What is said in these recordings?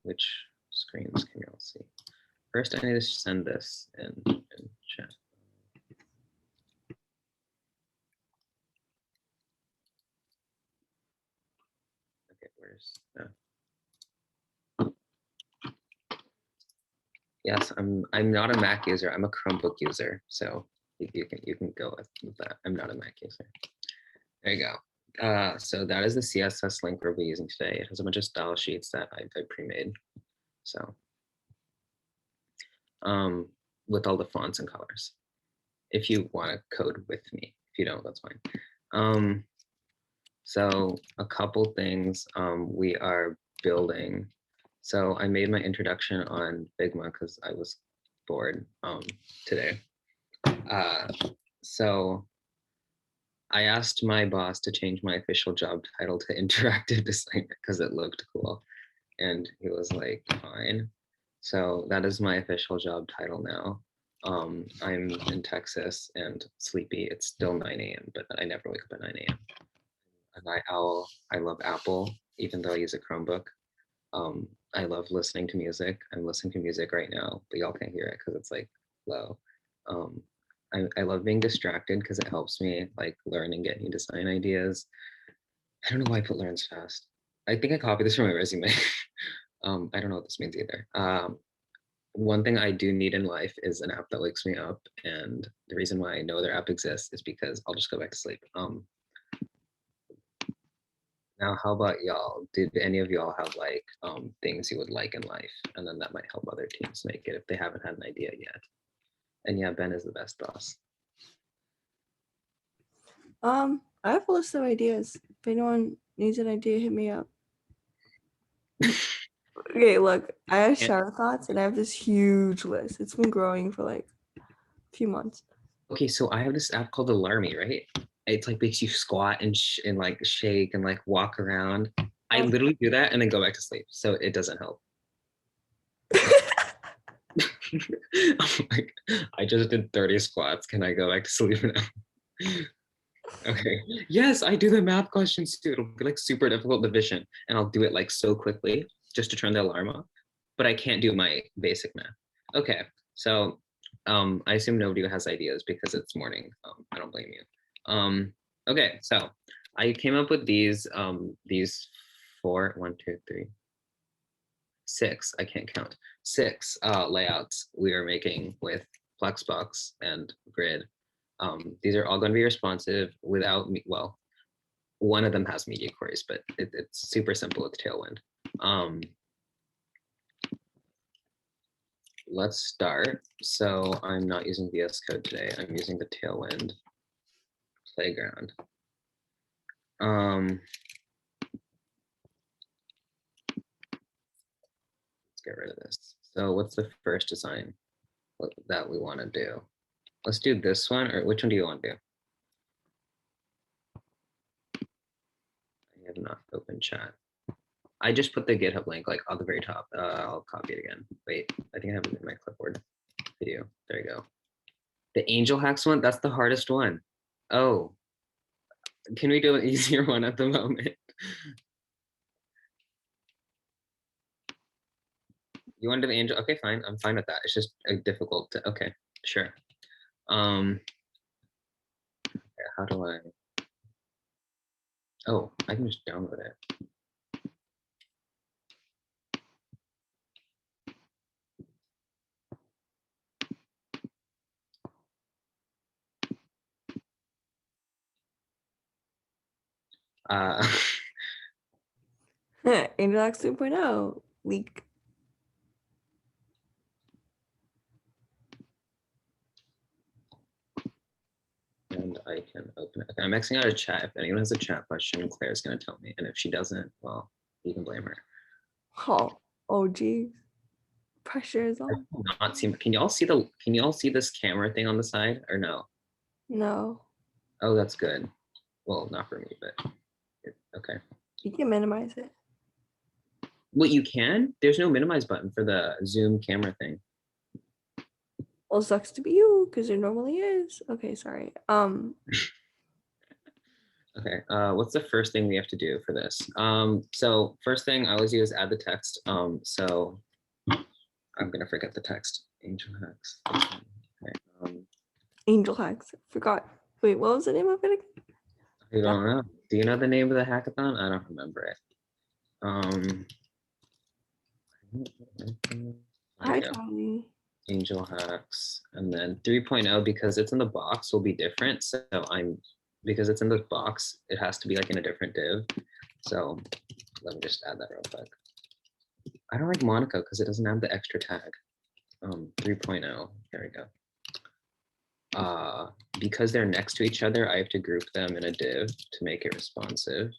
Which screens can you all see? First, I need to send this in chat. Okay, where's that? Yes, I'm not a Mac user. I'm a Chromebook user. So you can go with that. I'm not a Mac user. There you go. So that is the CSS link we'll be using today. It has a bunch of style sheets that I pre-made. So with all the fonts and colors. If you want to code with me. If you don't, that's fine. So a couple things we are building. So I made my introduction on Figma because I was bored today. So I asked my boss to change my official job title to interactive designer because it looked cool. And he was like, fine. So that is my official job title now. I'm in Texas and sleepy. It's still 9 a.m., but I never wake up at 9 a.m. A night owl. I love Apple, even though I use a Chromebook. I love listening to music. I'm listening to music right now, but y'all can't hear it because it's like low. I love being distracted because it helps me like learn and get new design ideas. I don't know why I put learns fast. I think I copied this from my resume. I don't know what this means either. One thing I do need in life is an app that wakes me up. And the reason why I know their app exists is because I'll just go back to sleep. Now, how about y'all? Did any of y'all have like things you would like in life? And then that might help other teams make it if they haven't had an idea yet. And yeah, Ben is the best boss. I have a list of ideas. If anyone needs an idea, hit me up. Okay, look, I have shower thoughts and I have this huge list. It's been growing for like a few months. Okay, so I have this app called Alarmy, right? It's like makes you squat and like shake and like walk around. I literally do that and then go back to sleep. So it doesn't help. I'm like, I just did 30 squats. Can I go back to sleep now? Okay. Yes, I do the math questions too. It'll be like super difficult division, and I'll do it like so quickly just to turn the alarm off. But I can't do my basic math. Okay, so I assume nobody has ideas because it's morning. I don't blame you. Okay, so I came up with these 4, 1, 2, 3, 6. I can't count. 6 layouts we are making with Flexbox and Grid. These are all going to be responsive without me. Well, one of them has media queries, but it's super simple with Tailwind. Let's start. So I'm not using VS Code today. I'm using the Tailwind playground. Let's get rid of this. So what's the first design that we want to do? Let's do this one, or which one do you want to do? I have not opened chat. I just put the GitHub link like on the very top. I'll copy it again. Wait, I think I have it in my clipboard video. There you go. The AngelHacks one, that's the hardest one. Oh, can we do an easier one at the moment? You want to do the Angel? Okay, fine. I'm fine with that. It's just difficult to, okay, sure. Okay, how do I? Oh, I can just download it. AngelHacks 2.0 leak. And I can open it. Okay, I'm Xing out a chat. If anyone has a chat question, Claire's going to tell me. And if she doesn't, well, you can blame her. Oh, geez. Pressure is on. Not see. Can y'all see this camera thing on the side or no? No. Oh, that's good. Well, not for me, but okay. You can minimize it. What, you can? There's no minimize button for the Zoom camera thing. Well, sucks to be you because there normally is. Okay, sorry. Okay, what's the first thing we have to do for this? So first thing I always do is add the text. So I'm gonna forget the text. AngelHacks. Okay, AngelHacks. Forgot. Wait, what was the name of it again? I don't know. Do you know the name of the hackathon? I don't remember it. Hi, Charlie. AngelHacks, and then 3.0 because it's in the box will be different. So because it's in the box, it has to be like in a different div. So let me just add that real quick. I don't like Monaco because it doesn't have the extra tag. 3.0, there we go. Because they're next to each other, I have to group them in a div to make it responsive.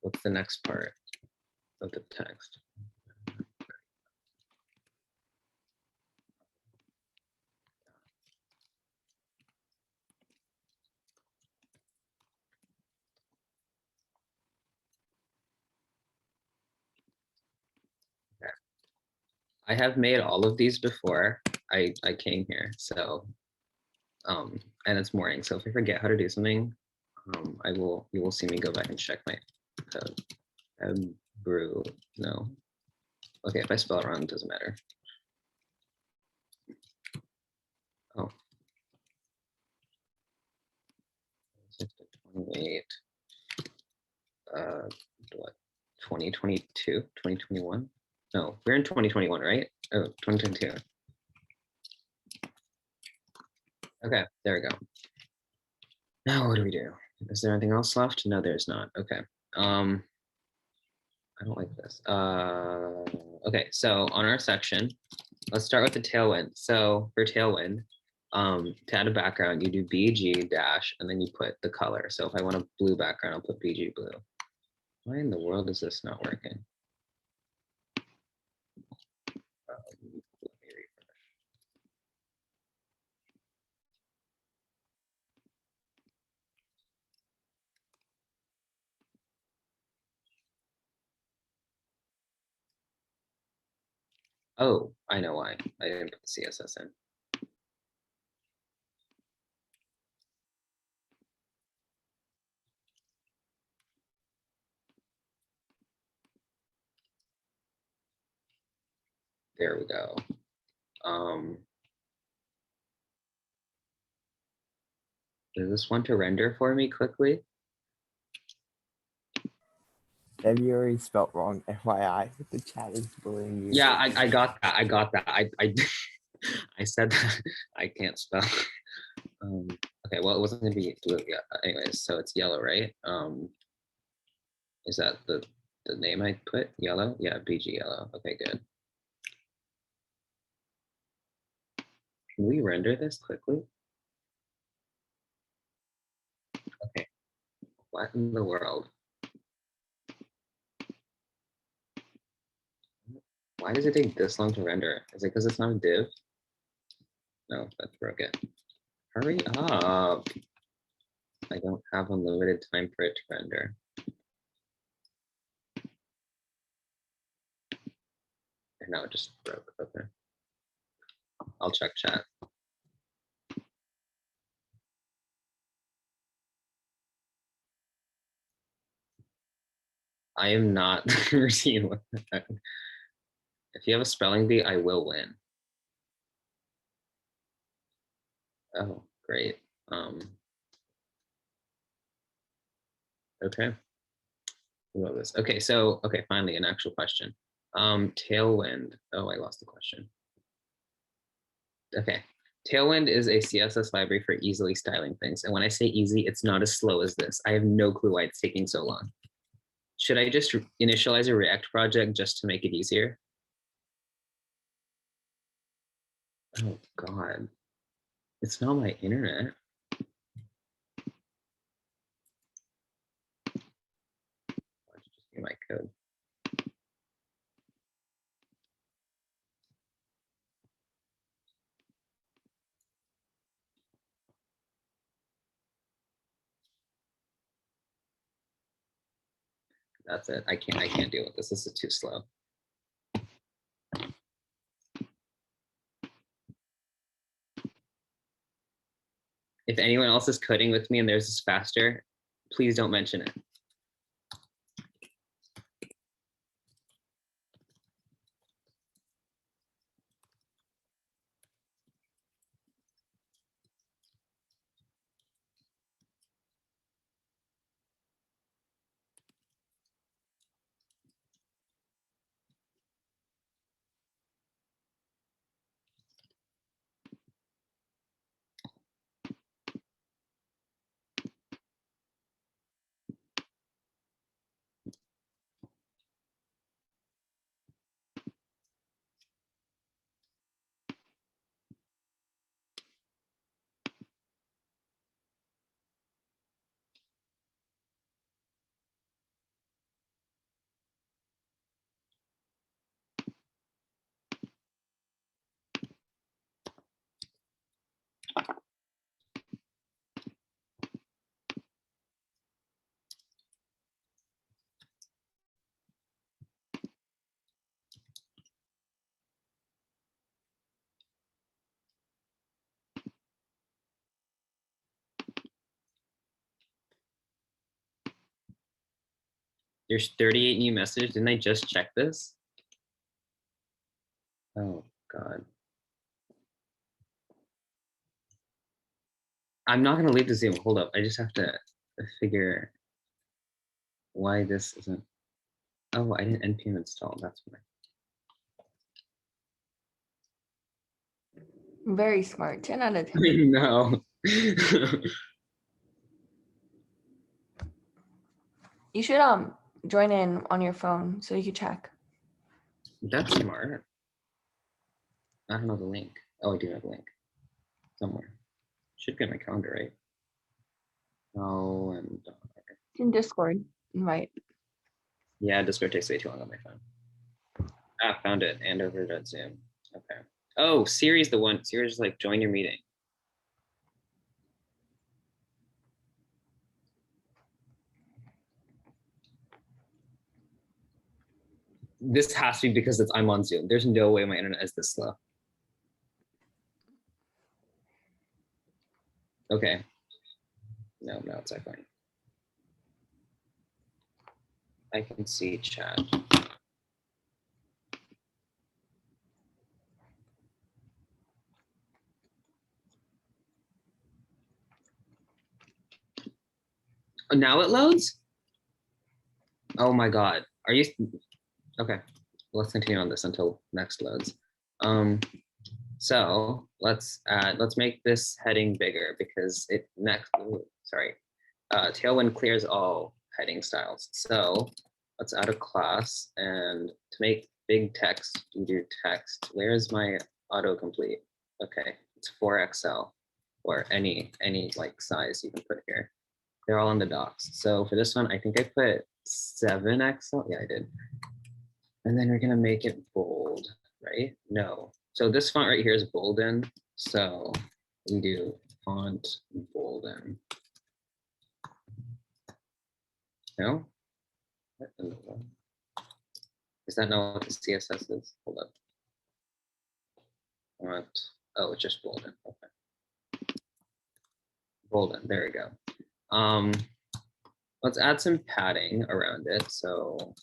What's the next part of the text? Okay. I have made all of these before I came here, so and it's morning. So if I forget how to do something, you will see me go back and check my code. Brew, no. Okay, if I spell it wrong, it doesn't matter. Oh. 28, what, 2022, 2021? No, we're in 2021, right? Oh, 2022. Okay, there we go. Now what do we do? Is there anything else left? No, there's not. Okay. I don't like this. Okay, so on our section, let's start with the tailwind. So for tailwind, to add a background, you do BG dash, and then you put the color. So if I want a blue background, I'll put BG blue. Why in the world is this not working? Let me refresh. Oh, I know why. I didn't put the CSS in. There we go. Does this want to render for me quickly? February spelt wrong, FYI. The chat is bullying you. Yeah, I got that. I got that. I I said that I can't spell. Okay, well, it wasn't gonna be blue. Yeah. Anyways, so it's yellow, right? Is that the name I put? Yellow? Yeah, BG yellow. Okay, good. Can we render this quickly? Okay. What in the world? Why does it take this long to render? Is it because it's not a div? No, that's broken. Hurry up. I don't have unlimited time for it to render. And now it just broke. Okay. I'll check chat. I am not routine with that. If you have a spelling bee, I will win. Oh, great. Okay. Love this. Okay, so okay, finally an actual question. Tailwind. Oh, I lost the question. Okay. Tailwind is a CSS library for easily styling things. And when I say easy, it's not as slow as this. I have no clue why it's taking so long. Should I just initialize a React project just to make it easier? Oh God, it's not my internet. Why don't you just give my code? That's it. I can't deal with this. This is too slow. If anyone else is coding with me and theirs is faster, please don't mention it. There's 38 new messages. Didn't I just check this? Oh, God. I'm not going to leave the Zoom. Hold up. I just have to figure why this isn't. Oh, I didn't npm install. That's why. Very smart. 10 out of 10. No. You should join in on your phone so you can check. That's smart. I don't know the link. Oh, I do have a link somewhere. Should be on my calendar, right? Oh, and It's in Discord. Right. yeah, Discord takes way too long on my phone. Ah, found it. And over.zoom. Okay. Oh, Siri's the one. Siri's like, join your meeting. This has to be because I'm on Zoom. There's no way my internet is this slow. Okay. No, it's fine. I can see chat. Oh, now it loads? Oh my God. Are you okay? Let's continue on this until next loads. So let's make this heading bigger because it Tailwind clears all heading styles. So let's add a class, and to make big text, we do text. Where's my autocomplete? Okay, it's 4XL or any like size you can put here. They're all in the docs. So for this one, I think I put 7XL. Yeah, I did. And then we're gonna make it bold, right? No. So this font right here is bolden. So we do font bolden. No? Is that not what the CSS is? Hold up. Font. Oh, it's just bolden. Okay. Bolden. There we go. Let's add some padding around it. So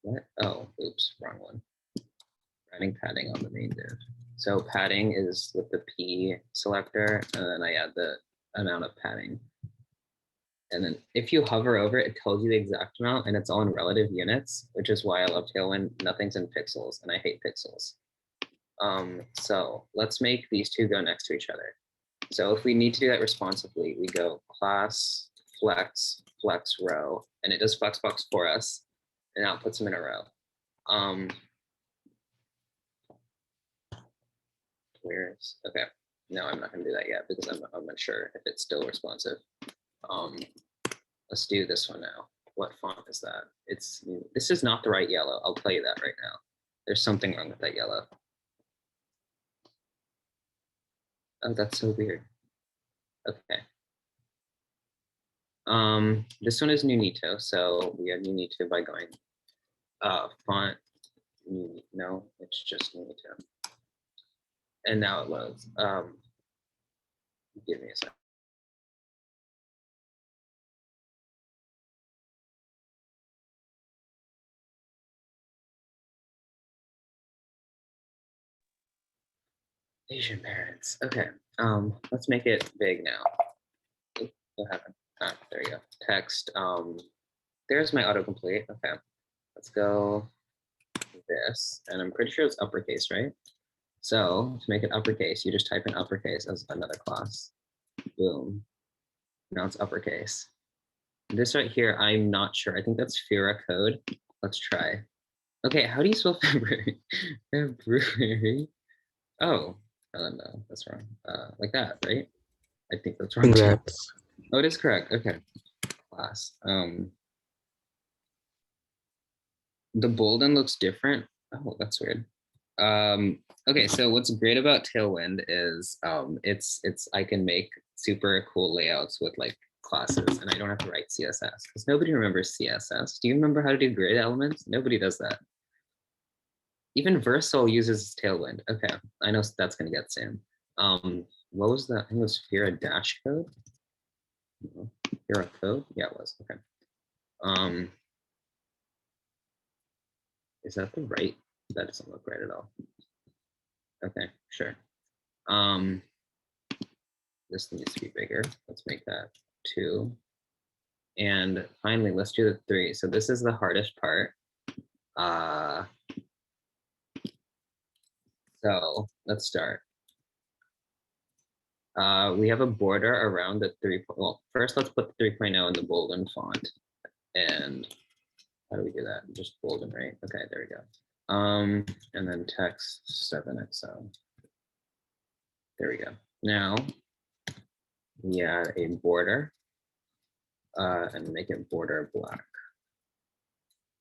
what? Oh, oops, wrong one. Adding padding on the main div. So padding is with the P selector, and then I add the amount of padding. And then if you hover over it, it tells you the exact amount, and it's all in relative units, which is why I love Tailwind. Nothing's in pixels, and I hate pixels. So let's make these two go next to each other. So if we need to do that responsively, we go class flex row, and it does flexbox for us, and now it puts them in a row. Where's okay? No, I'm not gonna do that yet because I'm not sure if it's still responsive. Let's do this one now. What font is that? This is not the right yellow. I'll tell you that right now. There's something wrong with that yellow. Oh, that's so weird. Okay. This one is Nunito, so we have Nunito by going font. No, it's just Nunito. And now it loads. Give me a second. Asian parents. Okay. Let's make it big now. Oop, what happened? Ah, there you go. Text. There's my autocomplete. Okay. Let's go this. And I'm pretty sure it's uppercase, right? So to make it uppercase, you just type in uppercase as another class. Boom. Now it's uppercase. This right here, I'm not sure. I think that's Fira code. Let's try. Okay, how do you spell February? February. Oh, no, that's wrong. Like that, right? I think that's wrong. Congrats. Oh, it is correct. Okay. Class. The bolden looks different. Oh, that's weird. Okay, so what's great about Tailwind is it's I can make super cool layouts with like classes, and I don't have to write CSS because nobody remembers CSS. Do you remember how to do grid elements? Nobody does that. Even Versal uses Tailwind. Okay, I know that's gonna get Sam. What was that? I think it was Fira dash code. Fira code? Yeah, it was. Okay. Is that the right? That doesn't look right at all. Okay, sure. This needs to be bigger. Let's make that 2. And finally, let's do the 3. So this is the hardest part. So let's start. We have a border around the 3. Well, first let's put the 3.0 in the bolden font. And how do we do that? Just bolden, right? Okay, there we go. And then text 7XL. There we go. Now we add a border and make it border black.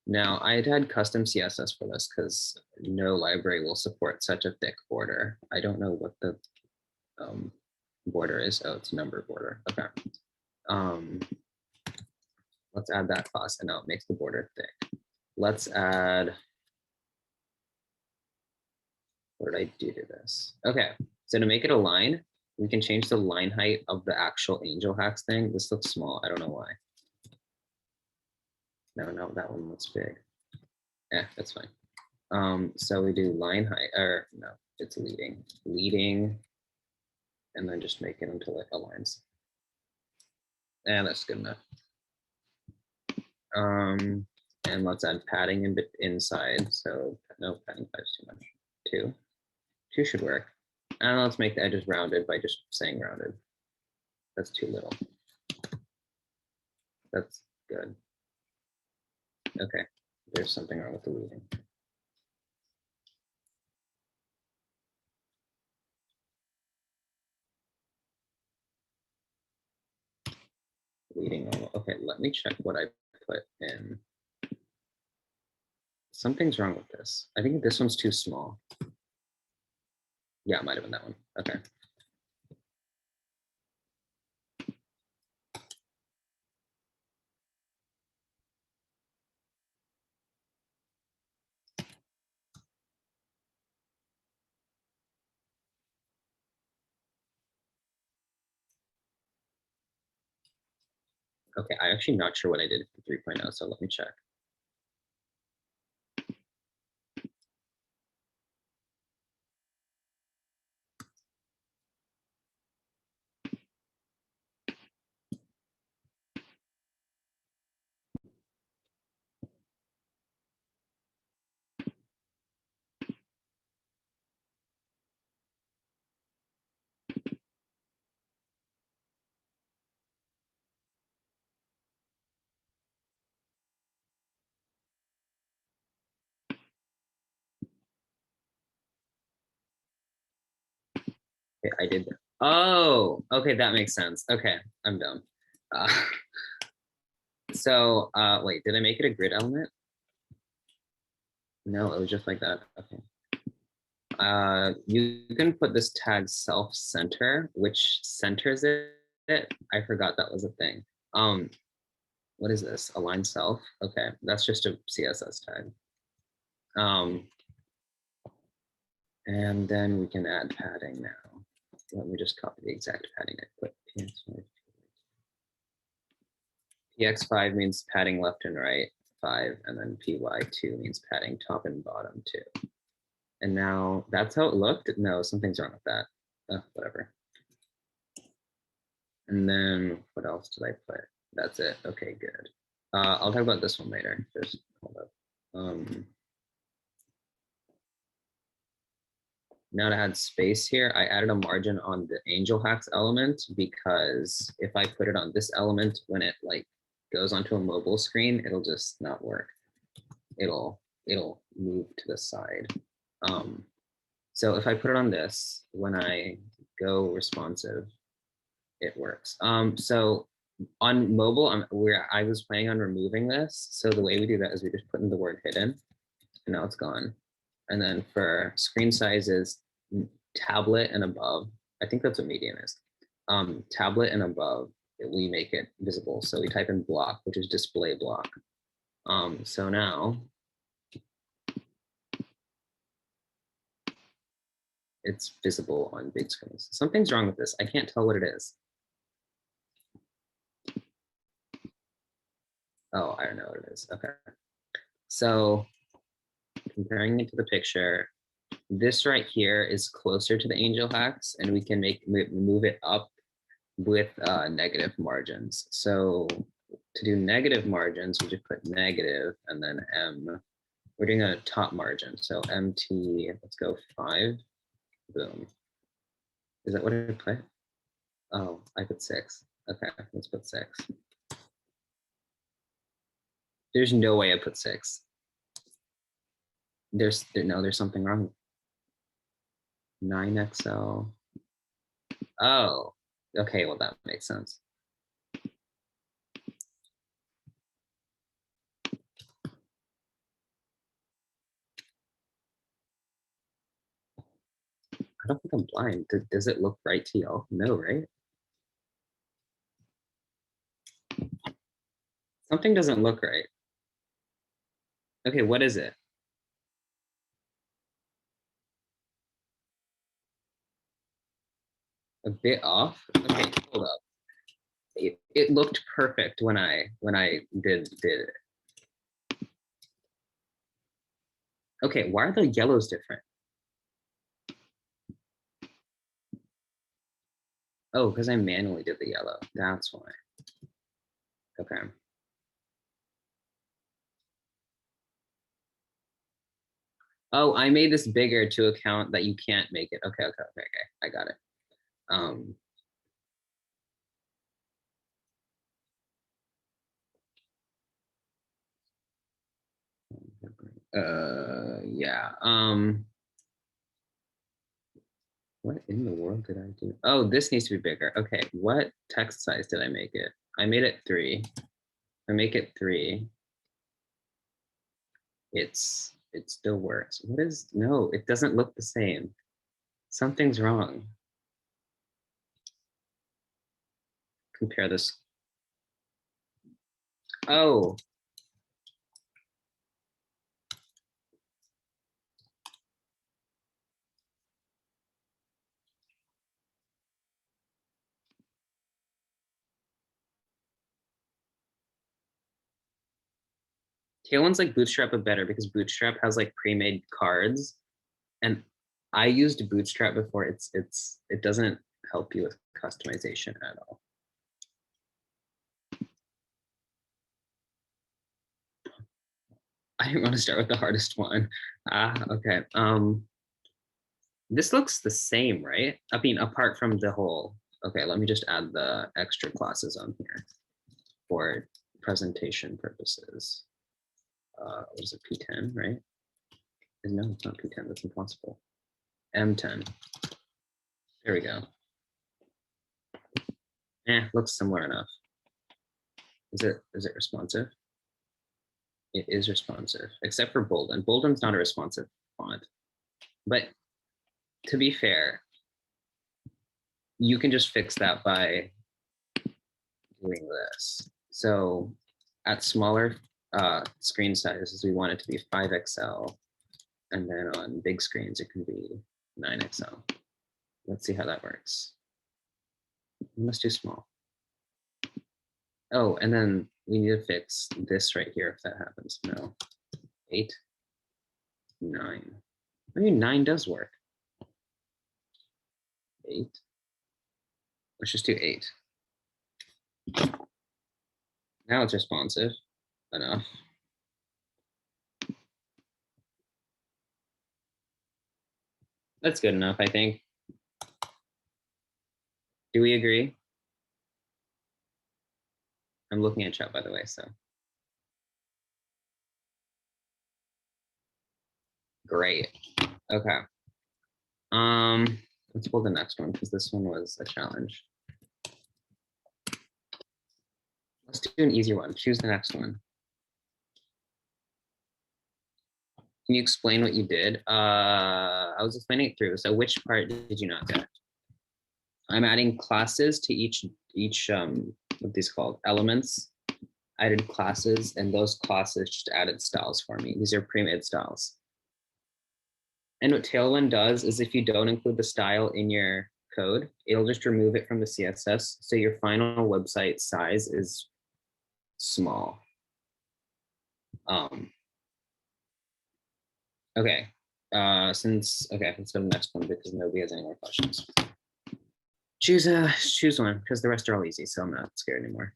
Now I had custom CSS for this because no library will support such a thick border. I don't know what the border is. Oh, it's number border. Okay. Let's add that class, and now it makes the border thick. Let's add, what did I do to this? Okay, so to make it a line, we can change the line height of the actual AngelHacks thing. This looks small, I don't know why. No, that one looks big. Yeah, that's fine. So we do line height, or no, it's leading, and then just make it into like aligns. And that's good enough. And let's add padding in inside. So no, padding 5 is too much. 2 should work. And let's make the edges rounded by just saying rounded. That's too little. That's good. Okay, there's something wrong with the leading. Leading normal. Okay, let me check what I put in. Something's wrong with this. I think this one's too small. Yeah, it might have been that one. Okay. Okay, I'm actually not sure what I did for 3.0, so let me check. Okay, I did. Oh, okay, that makes sense. Okay, I'm dumb. Wait, did I make it a grid element? No, it was just like that. Okay. You can put this tag self-center, which centers it. I forgot that was a thing. What is this? Align self? Okay, that's just a CSS tag. And then we can add padding now. Let me just copy the exact padding I put. PX5 means padding left and right, 5, and then PY2 means padding top and bottom, 2. And now that's how it looked. No, something's wrong with that. Whatever. And then what else did I put? That's it. Okay, good. I'll talk about this one later. Just hold up. Now to add space here, I added a margin on the AngelHacks element because if I put it on this element, when it like goes onto a mobile screen, it'll just not work. It'll move to the side. So if I put it on this, when I go responsive, it works. So on mobile, I was planning on removing this. So the way we do that is we just put in the word hidden, and now it's gone. And then for screen sizes, tablet and above, I think that's what medium is. Tablet and above, we make it visible. So we type in block, which is display block. So now it's visible on big screens. Something's wrong with this. I can't tell what it is. Oh, I don't know what it is. Okay. So comparing it to the picture, this right here is closer to the AngelHacks, and we can move it up with negative margins. So to do negative margins, we just put negative and then M. We're doing a top margin. So MT, let's go 5. Boom. Is that what I put? Oh, I put 6. Okay, let's put 6. There's no way I put 6. There's something wrong. 9XL. Oh, okay, well that makes sense. I don't think I'm blind. Does it look right to y'all? No, right? Something doesn't look right. Okay, what is it? A bit off? Okay, hold up. It looked perfect when I did it. Okay, why are the yellows different? Oh, because I manually did the yellow. That's why. Okay. Oh, I made this bigger to account that you can't make it. Okay. I got it. Yeah. What in the world did I do? Oh, this needs to be bigger. Okay, what text size did I make it? I made it 3. I make it 3. It still works. What is, no, it doesn't look the same. Something's wrong. Compare this. Oh. Tailwinds like Bootstrap but better because Bootstrap has like pre-made cards, and I used Bootstrap before. It doesn't help you with customization at all. I didn't want to start with the hardest one. Okay. This looks the same, right? I mean, apart from the whole. Okay, let me just add the extra classes on here for presentation purposes. What is it, P10, right? No, it's not P10, that's impossible. M10. There we go. Looks similar enough. Is it responsive? It is responsive, except for Bolden. Bolden's not a responsive font. But to be fair, you can just fix that by doing this. So at smaller screen sizes, we want it to be 5XL. And then on big screens, it can be 9XL. Let's see how that works. Let's do small. Oh, and then we need to fix this right here if that happens. No. 8, 9. I mean, 9 does work. 8. Let's just do 8. Now it's responsive enough. That's good enough, I think. Do we agree? I'm looking at chat, by the way, so. Great. Okay. Let's pull the next one because this one was a challenge. Let's do an easier one. Choose the next one. Can you explain what you did? I was explaining it through. So which part did you not get? I'm adding classes to each what these called elements. I added classes, and those classes just added styles for me. These are pre-made styles. And what Tailwind does is if you don't include the style in your code, it'll just remove it from the CSS. So your final website size is small. Okay. Let's go to the next one because nobody has any more questions. Choose one because the rest are all easy, so I'm not scared anymore.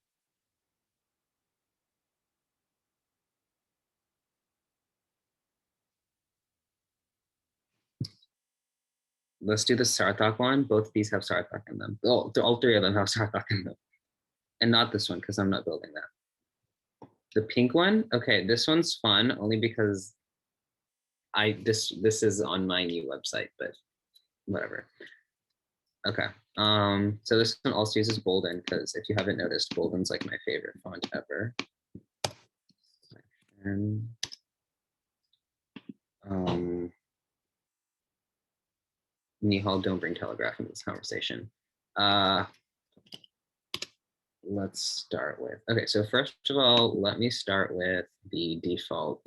Let's do the Sarthak one. Both of these have Sarthak in them. All 3 of them have Sarthak in them. And not this one because I'm not building that. The pink one, okay, this one's fun only because this is on my new website, but whatever. Okay. So this one also uses Bolden because if you haven't noticed, Bolden's like my favorite font ever. And Nihal, don't bring Telegraph into this conversation. Let's start with, okay, so first of all, let me start with the default.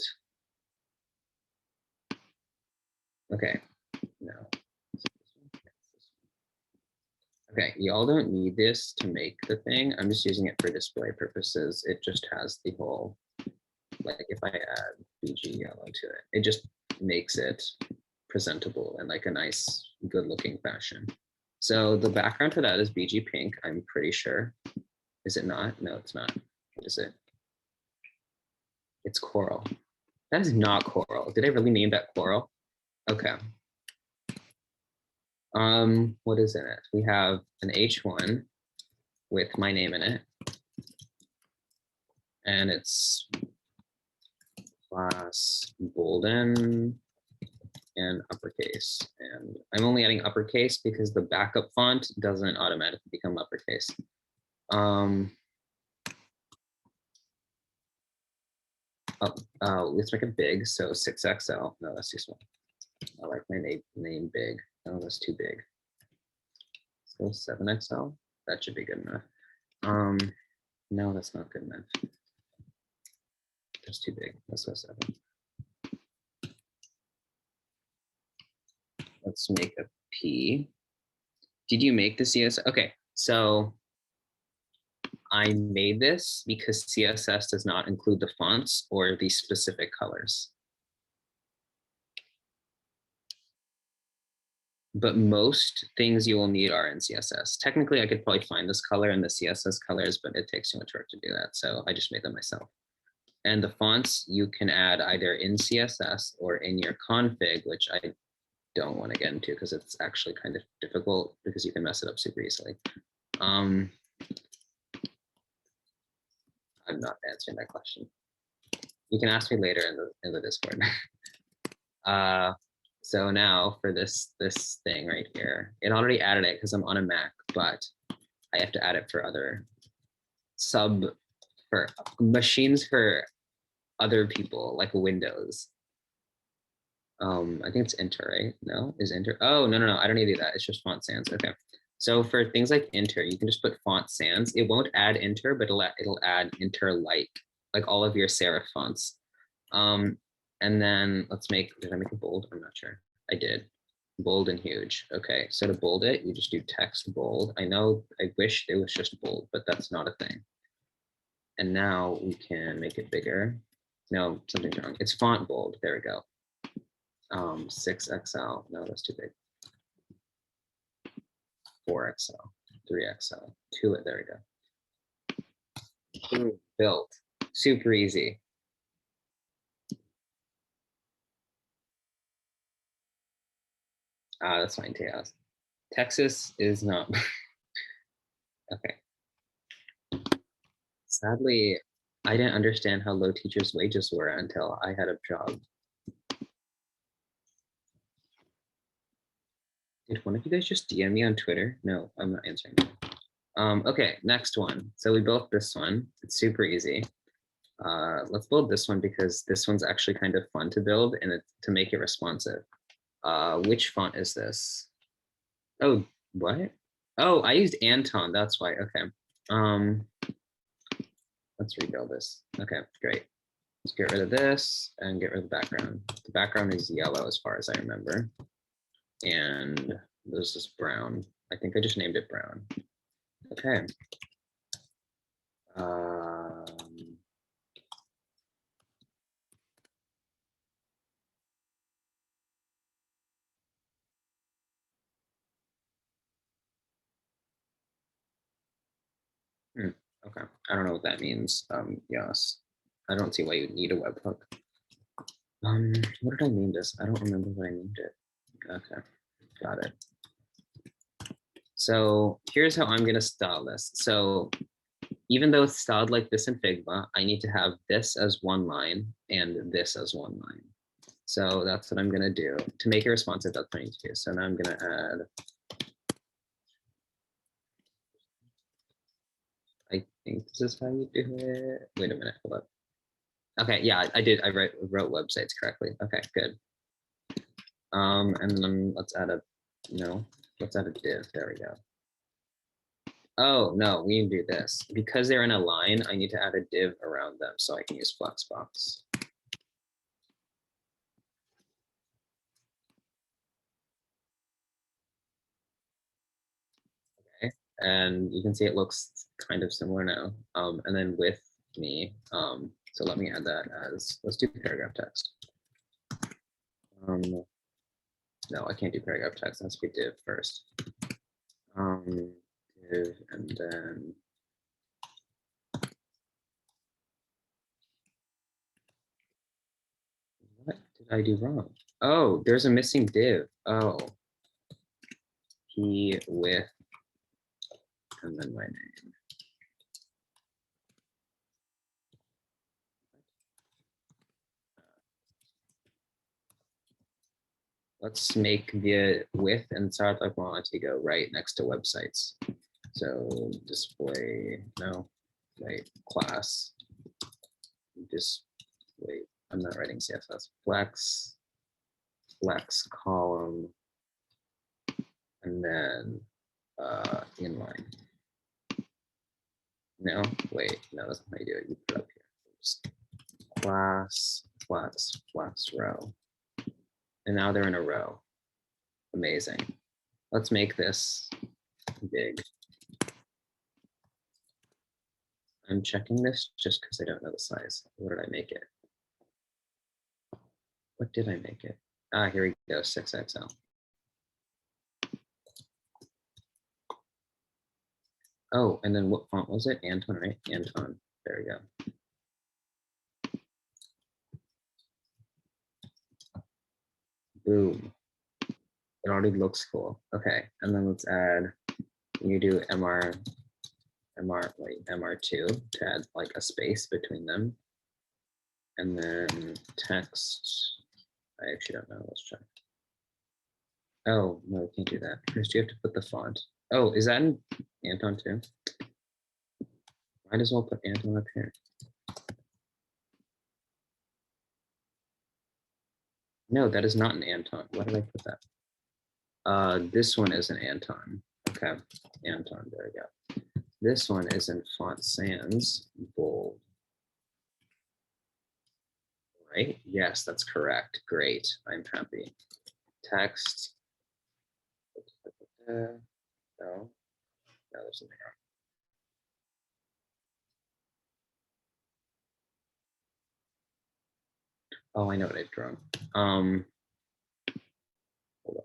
Okay, no. Okay, y'all don't need this to make the thing. I'm just using it for display purposes. It just has the whole, like if I add BG yellow to it, it just makes it presentable in like a nice, good looking fashion. So the background for that is BG pink, I'm pretty sure. Is it not? No, it's not. What is it? It's coral. That is not coral. Did I really name that coral? Okay. What is in it? We have an H1 with my name in it. And it's class Bolden and uppercase. And I'm only adding uppercase because the backup font doesn't automatically become uppercase. Let's make it big. So 6XL. No, that's too small. I like my name big. Oh, that's too big. So 7XL. That should be good enough. No, that's not good enough. That's too big. Let's go 7. Let's make a P. Did you make the CSS? Okay, so I made this because CSS does not include the fonts or the specific colors. But most things you will need are in CSS. Technically, I could probably find this color in the CSS colors, but it takes too much work to do that. So I just made them myself. And the fonts you can add either in CSS or in your config, which I don't want to get into because it's actually kind of difficult because you can mess it up super easily. I'm not answering that question. You can ask me later in the Discord. So now for this thing right here, it already added it because I'm on a Mac, but I have to add it for other for machines for other people like Windows. I think it's enter, right? No, is enter? Oh, no. I don't need to do that. It's just font sans. Okay. So for things like enter, you can just put font sans. It won't add enter, but it'll add enter like all of your serif fonts. And then let's make, did I make it bold? I'm not sure. I did. Bold and huge. Okay, so to bold it, you just do text bold. I know, I wish it was just bold, but that's not a thing. And now we can make it bigger. No, something's wrong. It's font bold. There we go. 6XL. No, that's too big. 4XL, 3XL, 2. There we go. Built. Super easy. That's fine, Chaos. Texas is not. Okay. Sadly, I didn't understand how low teachers' wages were until I had a job. Did one of you guys just DM me on Twitter? No, I'm not answering. Okay, next one. So we built this one. It's super easy. Let's build this one because this one's actually kind of fun to build and to make it responsive. Which font is this? Oh, what? Oh, I used Anton. That's why. Okay. Let's rebuild this. Okay, great. Let's get rid of this and get rid of the background. The background is yellow as far as I remember. And this is brown. I think I just named it brown. Okay. Okay, I don't know what that means. Yes, I don't see why you need a webhook. What did I name this? I don't remember what I named it. Okay, got it. So here's how I'm gonna style this. So even though it's styled like this in Figma, I need to have this as one line and this as one line. So that's what I'm gonna do. To make it responsive, that's what I need to do. So now I'm gonna add, I think this is how you do it. Wait a minute, hold up. Okay, yeah, I did. I wrote websites correctly. Okay, good. And then let's add a, let's add a div. There we go. Oh, no, we need to do this. Because they're in a line, I need to add a div around them so I can use Flexbox. Okay, and you can see it looks kind of similar now. And then with me, so let me add that as, let's do paragraph text. No, I can't do paragraph text. That's be div first. Div, and then what did I do wrong? Oh, there's a missing div. Oh, P with, and then my name. Let's make the with and start Typography go right next to websites. So display, no, wait, class, just wait, I'm not writing CSS, flex column, and then inline. No, wait, no, that's not how you do it. You put it up here. Just class, flex row. And now they're in a row. Amazing. Let's make this big. I'm checking this just because I don't know the size. What did I make it? What did I make it? Ah, here we go, 6XL. Oh, and then what font was it? Anton, right? Anton. There we go. Boom. It already looks cool. Okay, and then let's add, you do MR2 to add like a space between them. And then text, I actually don't know, let's check. Oh, no, we can't do that. First you have to put the font. Oh, is that in Anton too? Might as well put Anton up here. No, that is not an Anton. Why did I put that? This one is an Anton. Okay, Anton, there we go. This one is in Font Sans, bold. Right? Yes, that's correct. Great, I'm happy. Text, No, there's something wrong. Oh, I know what I did wrong. Hold on.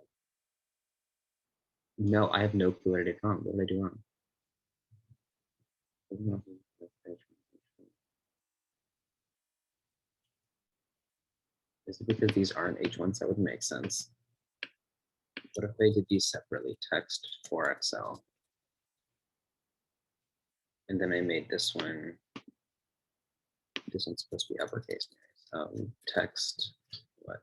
No, I have no clue what I did wrong. What did I do wrong? Is it because these aren't H1s? That would make sense. What if I did these separately? Text for Excel. And then I made this one. This one's supposed to be uppercase. Text what?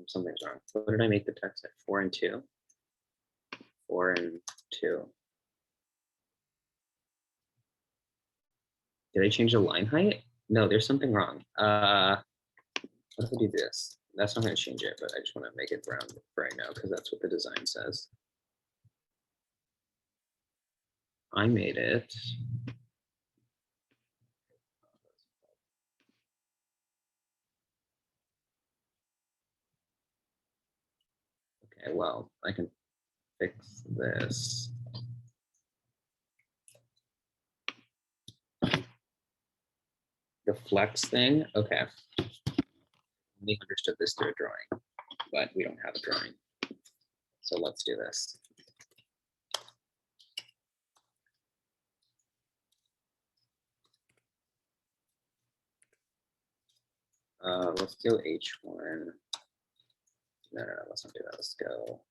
Something's wrong. What did I make the text at? 4 and 2? 4 and 2. Did I change the line height? No, there's something wrong. What if I do this? That's not going to change it, but I just want to make it brown for right now because that's what the design says. I made it. Okay, well, I can fix this. The flex thing, okay. We understood this through a drawing, but we don't have a drawing. So let's do this. Let's do H1. No, let's not do that. Let's go.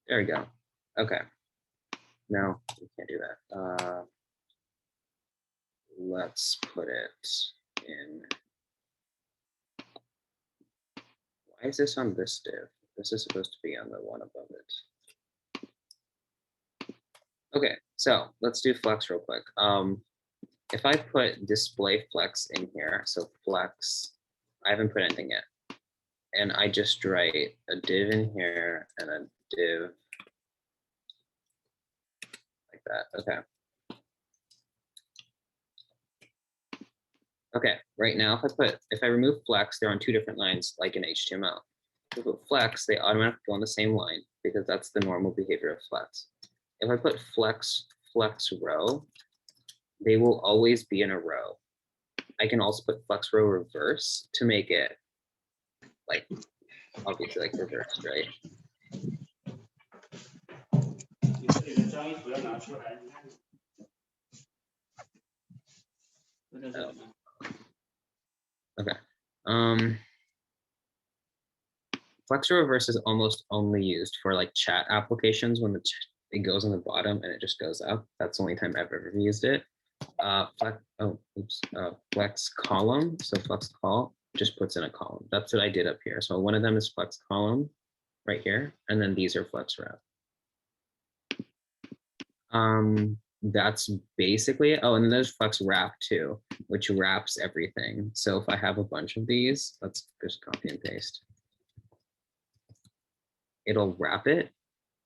There we go. Okay. No, we can't do that. Let's put it in. Why is this on this div? This is supposed to be on the one above it. Okay, so let's do flex real quick. If I put display flex in here, so flex, I haven't put anything yet. And I just write a div in here and a div like that. Okay. Okay, right now if I remove flex, they're on two different lines like in HTML. If I put flex, they automatically go on the same line because that's the normal behavior of flex. If I put flex row, they will always be in a row. I can also put flex row reverse to make it like obviously like reversed, right? Okay. Flex row reverse is almost only used for like chat applications when it goes on the bottom and it just goes up. That's the only time I've ever used it. Flex column. So flex call just puts in a column. That's what I did up here. So one of them is flex column right here, and then these are flex wrap. That's basically it. Oh, and then there's flex wrap too, which wraps everything. So if I have a bunch of these, let's just copy and paste. It'll wrap it.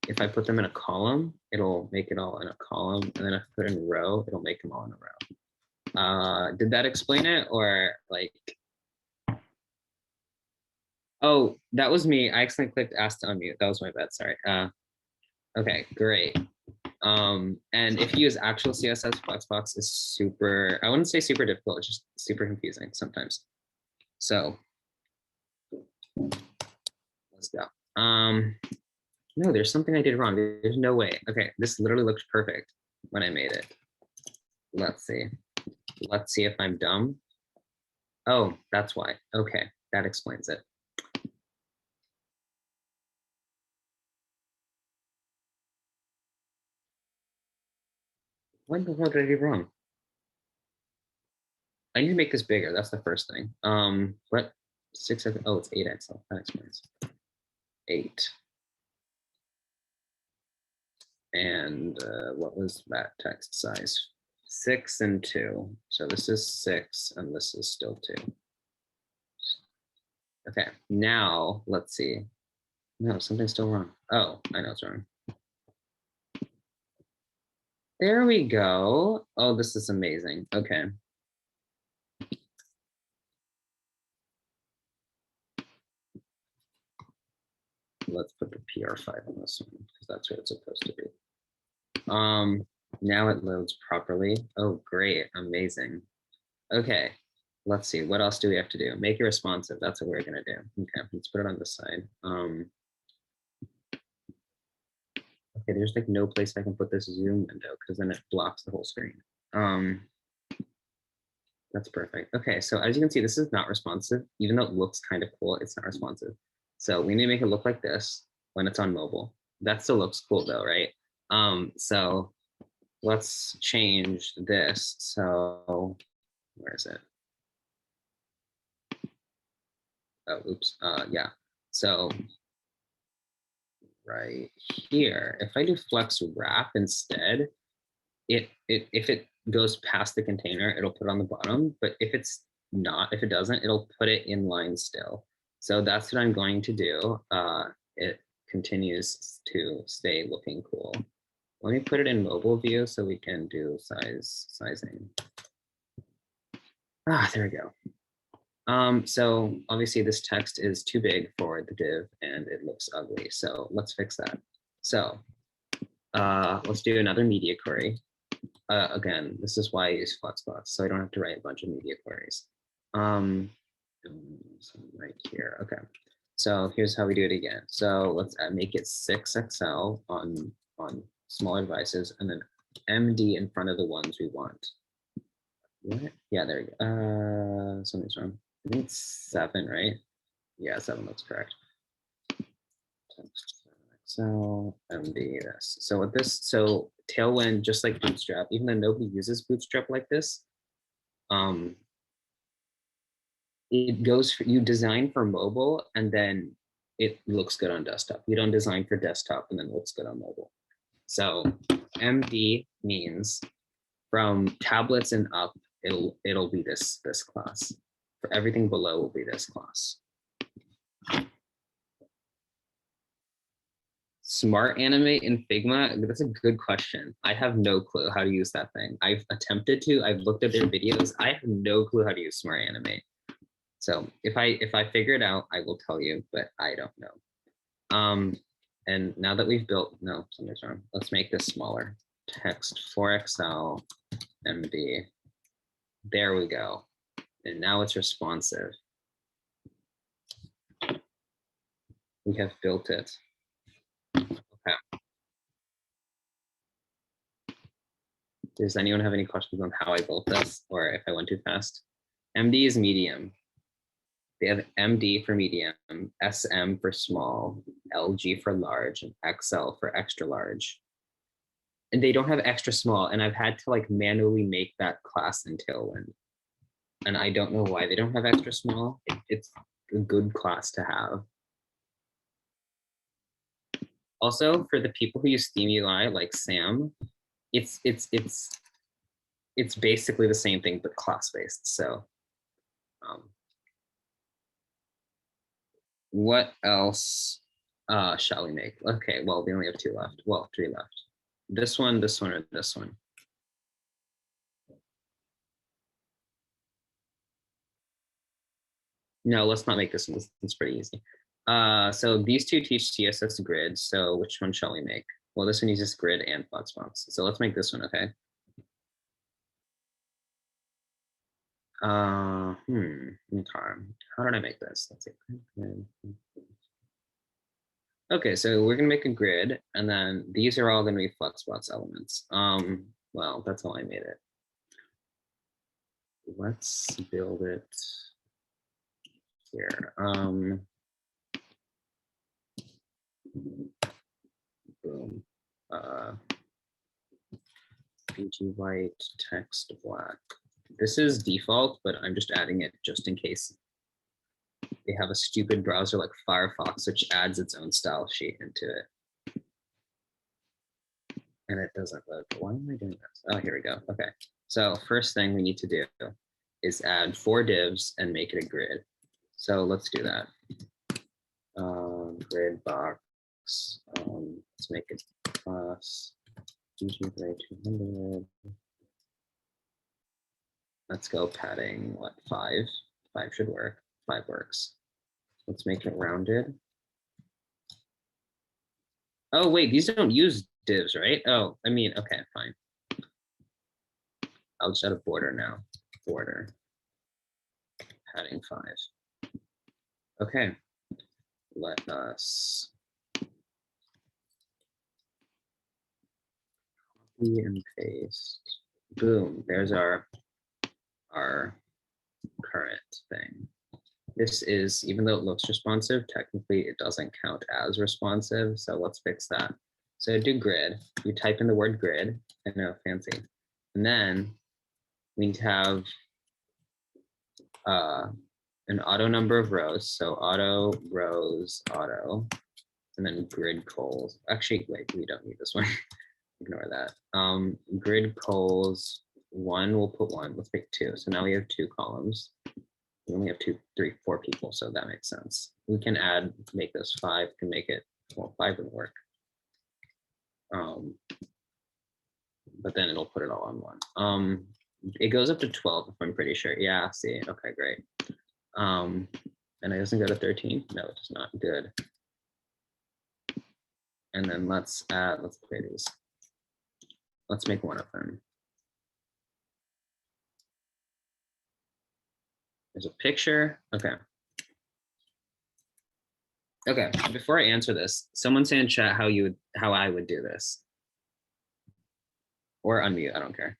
If I put them in a column, it'll make it all in a column. And then if I put it in a row, it'll make them all in a row. Did that explain it or like? Oh, that was me. I accidentally clicked ask to unmute. That was my bad. Sorry. Okay, great. And if you use actual CSS, Flexbox is super, I wouldn't say super difficult, it's just super confusing sometimes. So let's go. No, there's something I did wrong. There's no way. Okay, this literally looked perfect when I made it. Let's see. Let's see if I'm dumb. Oh, that's why. Okay, that explains it. What the hell did I do wrong? I need to make this bigger. That's the first thing. What? 6, oh, it's 8x. That explains. 8. And what was that text size? 6 and 2. So this is 6 and this is still 2. Okay, now let's see. No, something's still wrong. Oh, I know it's wrong. There we go. Oh, this is amazing. Okay. Let's put the PR5 on this one because that's where it's supposed to be. Now it loads properly. Oh, great, amazing. Okay, let's see, what else do we have to do? Make it responsive, that's what we're gonna do. Okay, let's put it on this side. Okay, there's like no place I can put this zoom window because then it blocks the whole screen. That's perfect. Okay, so as you can see, this is not responsive. Even though it looks kind of cool, it's not responsive. So we need to make it look like this when it's on mobile. That still looks cool though, right? So let's change this. So where is it? Oh, oops, yeah. So right here, if I do flex wrap instead, if it goes past the container, it'll put it on the bottom, but if it's not, if it doesn't, it'll put it in line still. So that's what I'm going to do. It continues to stay looking cool. Let me put it in mobile view so we can do sizing. There we go. So obviously this text is too big for the div and it looks ugly. So let's fix that. So let's do another media query. Again, this is why I use Flexbox, so I don't have to write a bunch of media queries. So right here, okay. So here's how we do it again. So let's make it 6XL on smaller devices, and then MD in front of the ones we want. What? Yeah, there we go. Something's wrong. I think it's 7, right? Yeah, 7 looks correct. So MD this. So with this, so Tailwind, just like Bootstrap, even though nobody uses Bootstrap like this, it goes for, you design for mobile and then it looks good on desktop. You don't design for desktop and then looks good on mobile. So MD means from tablets and up, it'll be this class. For everything below will be this class. Smart animate in Figma, that's a good question. I have no clue how to use that thing. I've attempted to, I've looked at their videos. I have no clue how to use smart animate. So if I figure it out, I will tell you, but I don't know. And now that we've built, no, something's wrong. Let's make this smaller. Text 4XL MD. There we go. And now it's responsive. We have built it. Okay. Does anyone have any questions on how I built this or if I went too fast? MD is medium. They have MD for medium, SM for small, LG for large, and XL for extra large. And they don't have extra small, and I've had to like manually make that class in Tailwind. And I don't know why they don't have extra small. It's a good class to have. Also, for the people who use Theme UI like Sam, it's basically the same thing but class-based. So what else shall we make? Okay, well, we only have 2 left. Well, 3 left. This one, or this one. No, let's not make this one. It's pretty easy. So these 2 teach CSS grid. So which one shall we make? Well, this one uses grid and Flexbox. So let's make this one, okay? Okay. How did I make this? Let's see. Okay, so we're gonna make a grid, and then these are all gonna be Flexbox elements. Well, that's how I made it. Let's build it here. Boom. PG white, text black. This is default, but I'm just adding it just in case they have a stupid browser like Firefox, which adds its own style sheet into it. and it doesn't load. Why am I doing this? Oh, here we go. Okay. So first thing we need to do is add 4 divs and make it a grid. So let's do that. Grid box. Let's make it class GG200. Let's go padding, what, 5? 5 should work. 5 works. Let's make it rounded. Oh, wait, these don't use divs, right? Oh, I mean, okay, fine. I'll just add a border now. Border. Padding 5. Okay. Let us copy and paste. Boom, there's our current thing. This is, even though it looks responsive, technically it doesn't count as responsive. So let's fix that. So do grid, you type in the word grid, I know, fancy. And then we need to have an auto number of rows. So auto rows, auto, and then grid cols. Actually, wait, we don't need this one. Ignore that. Grid cols 1, we'll put 1, let's make 2. So now we have 2 columns. We only have 2, 3, 4 people, so that makes sense. We can add, make this 5, can make it, well, 5 would work. But then it'll put it all on 1. It goes up to 12 if I'm pretty sure. Yeah, see, okay, great. And it doesn't go to 13? No, it does not. Good. And then let's play these. Let's make one of them. There's a picture. Okay. Okay, before I answer this, someone say in chat how I would do this. Or unmute, I don't care.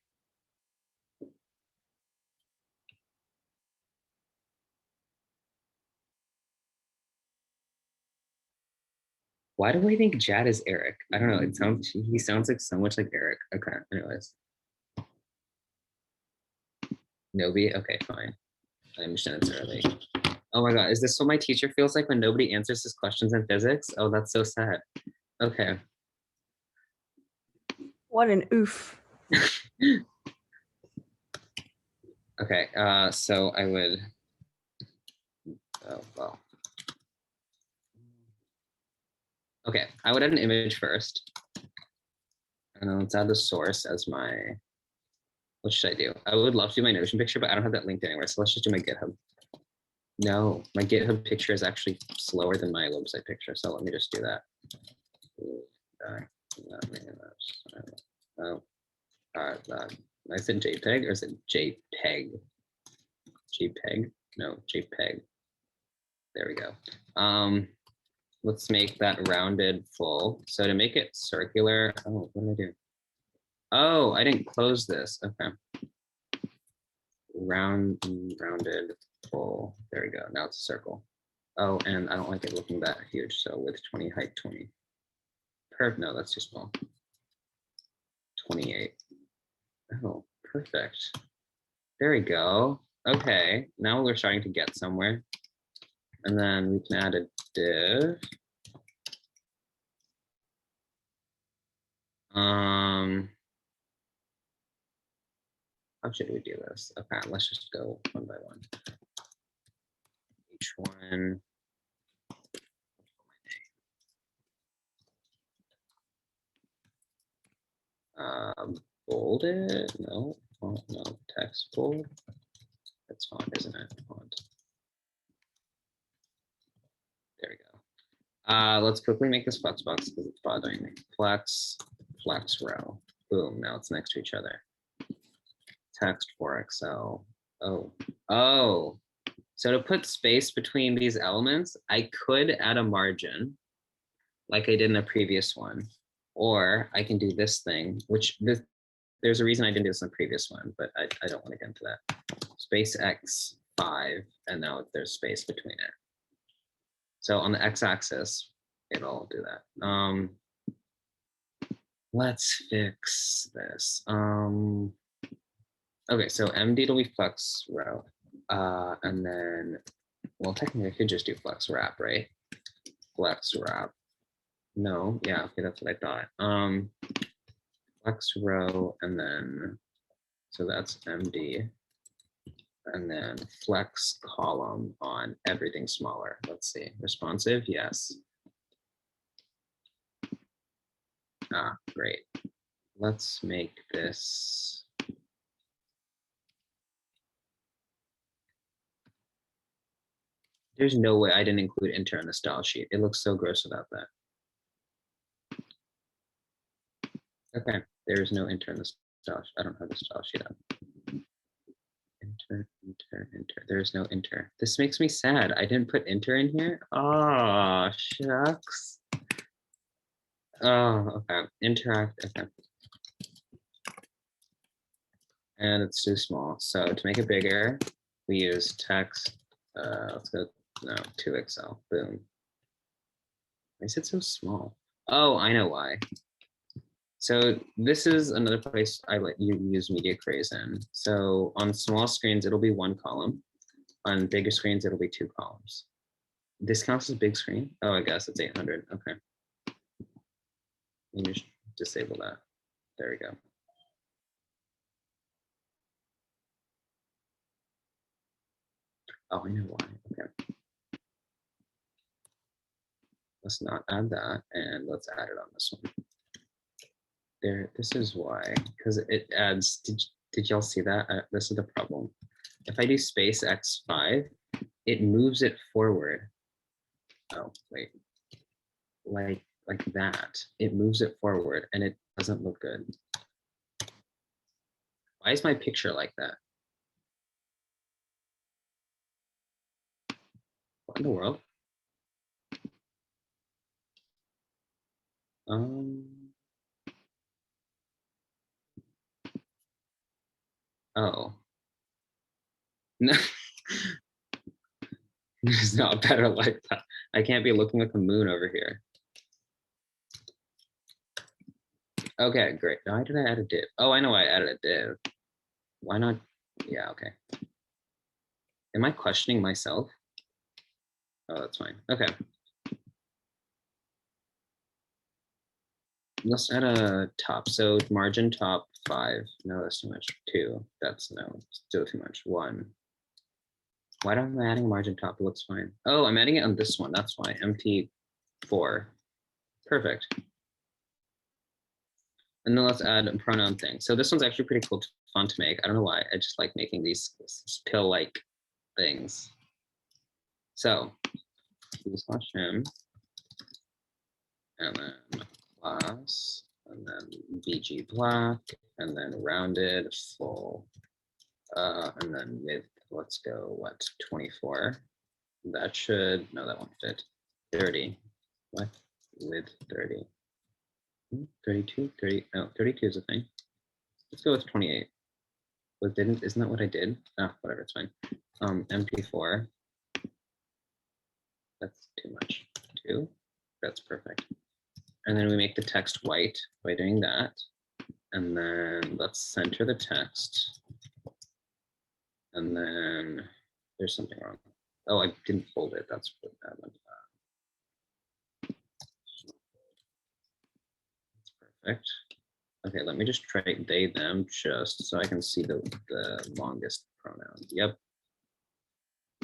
Why do we think Jad is Eric? I don't know. He sounds like so much like Eric. Okay, anyways. Nobi, okay, fine. I understand it's early. Oh my God, is this what my teacher feels like when nobody answers his questions in physics? Oh, that's so sad. Okay. What an oof. Okay, so I would, oh, well. Okay, I would add an image first. And then let's add the source as my, what should I do? I would love to do my Notion picture, but I don't have that linked anywhere. So let's just do my GitHub. No, my GitHub picture is actually slower than my website picture. So let me just do that. Oh, I said JPEG or is it JPEG? JPEG? No, JPEG. There we go. Let's make that rounded full. So to make it circular, oh, what did I do? Oh, I didn't close this. Okay. Rounded full. There we go. Now it's a circle. Oh, and I don't like it looking that huge. So width 20, height 20. Perfect. No, that's too small. 28. Oh, perfect. There we go. Okay, now we're starting to get somewhere. And then we can add a div. How should we do this? Okay, let's just go one by one. Each one. Bold it? No, font, no, text bold. That's font, isn't it? Font. There we go. Let's quickly make this flex box because it's bothering me. Flex row. Boom, now it's next to each other. Text for Excel. Oh. So to put space between these elements, I could add a margin like I did in the previous one. Or I can do this thing, which there's a reason I didn't do this in the previous one, but I don't want to get into that. Space X5, and now there's space between it. So on the X-axis, it'll do that. Let's fix this. Okay, so MD will be flex row. And then, well, technically I could just do flex wrap, right? Flex wrap. No, yeah, okay, that's what I thought. flex row, and then, so that's MD, and then flex column on everything smaller. Let's see, responsive, yes. Ah, great. Let's make this. There's no way I didn't include enter in the style sheet. It looks so gross without that. Okay, there's no enter in the style sheet. I don't have the style sheet up. Enter, enter, enter. There's no enter. This makes me sad. I didn't put enter in here. Oh, shucks. Oh, okay. Interact, okay. And it's too small. So to make it bigger, we use text. Let's go, no, 2XL, boom. Why is it so small? Oh, I know why. So this is another place I let you use media queries in. So on small screens, it'll be one column. On bigger screens, it'll be two columns. This counts as big screen? Oh, I guess it's 800, okay. Let me just disable that. There we go. Oh, I know why, okay. Let's not add that, and let's add it on this one. There, this is why, because it adds, did y'all see that? This is the problem. If I do space X5, it moves it forward. Oh, wait, like that. It moves it forward and it doesn't look good. Why is my picture like that? What in the world? Oh. No. It's not better like that. I can't be looking like a moon over here. Okay, great. Why did I add a div? Oh, I know why I added a div. Why not? Yeah, okay. Am I questioning myself? Oh, that's fine. Okay. Let's add a top. So margin top 5. No, that's too much. 2. That's no, still too much. 1. Why don't I adding margin top? It looks fine. Oh, I'm adding it on this one. That's why. MT4. Perfect. And then let's add a pronoun thing. So this one's actually pretty cool, fun to make. I don't know why. I just like making these pill-like things. So /him, and then class, and then BG black, and then rounded full, and then width. Let's go, what, 24? That should, no, that won't fit. 30. What? Width 30. 32, 30, no, 32 is a thing. Let's go with 28. But isn't that what I did? Ah, whatever, it's fine. MP4. That's too much. 2. That's perfect. And then we make the text white by doing that. And then let's center the text. And then there's something wrong. Oh, I didn't fold it. That's what that went. That's perfect. Okay, let me just try they, them, just so I can see the longest pronoun. Yep.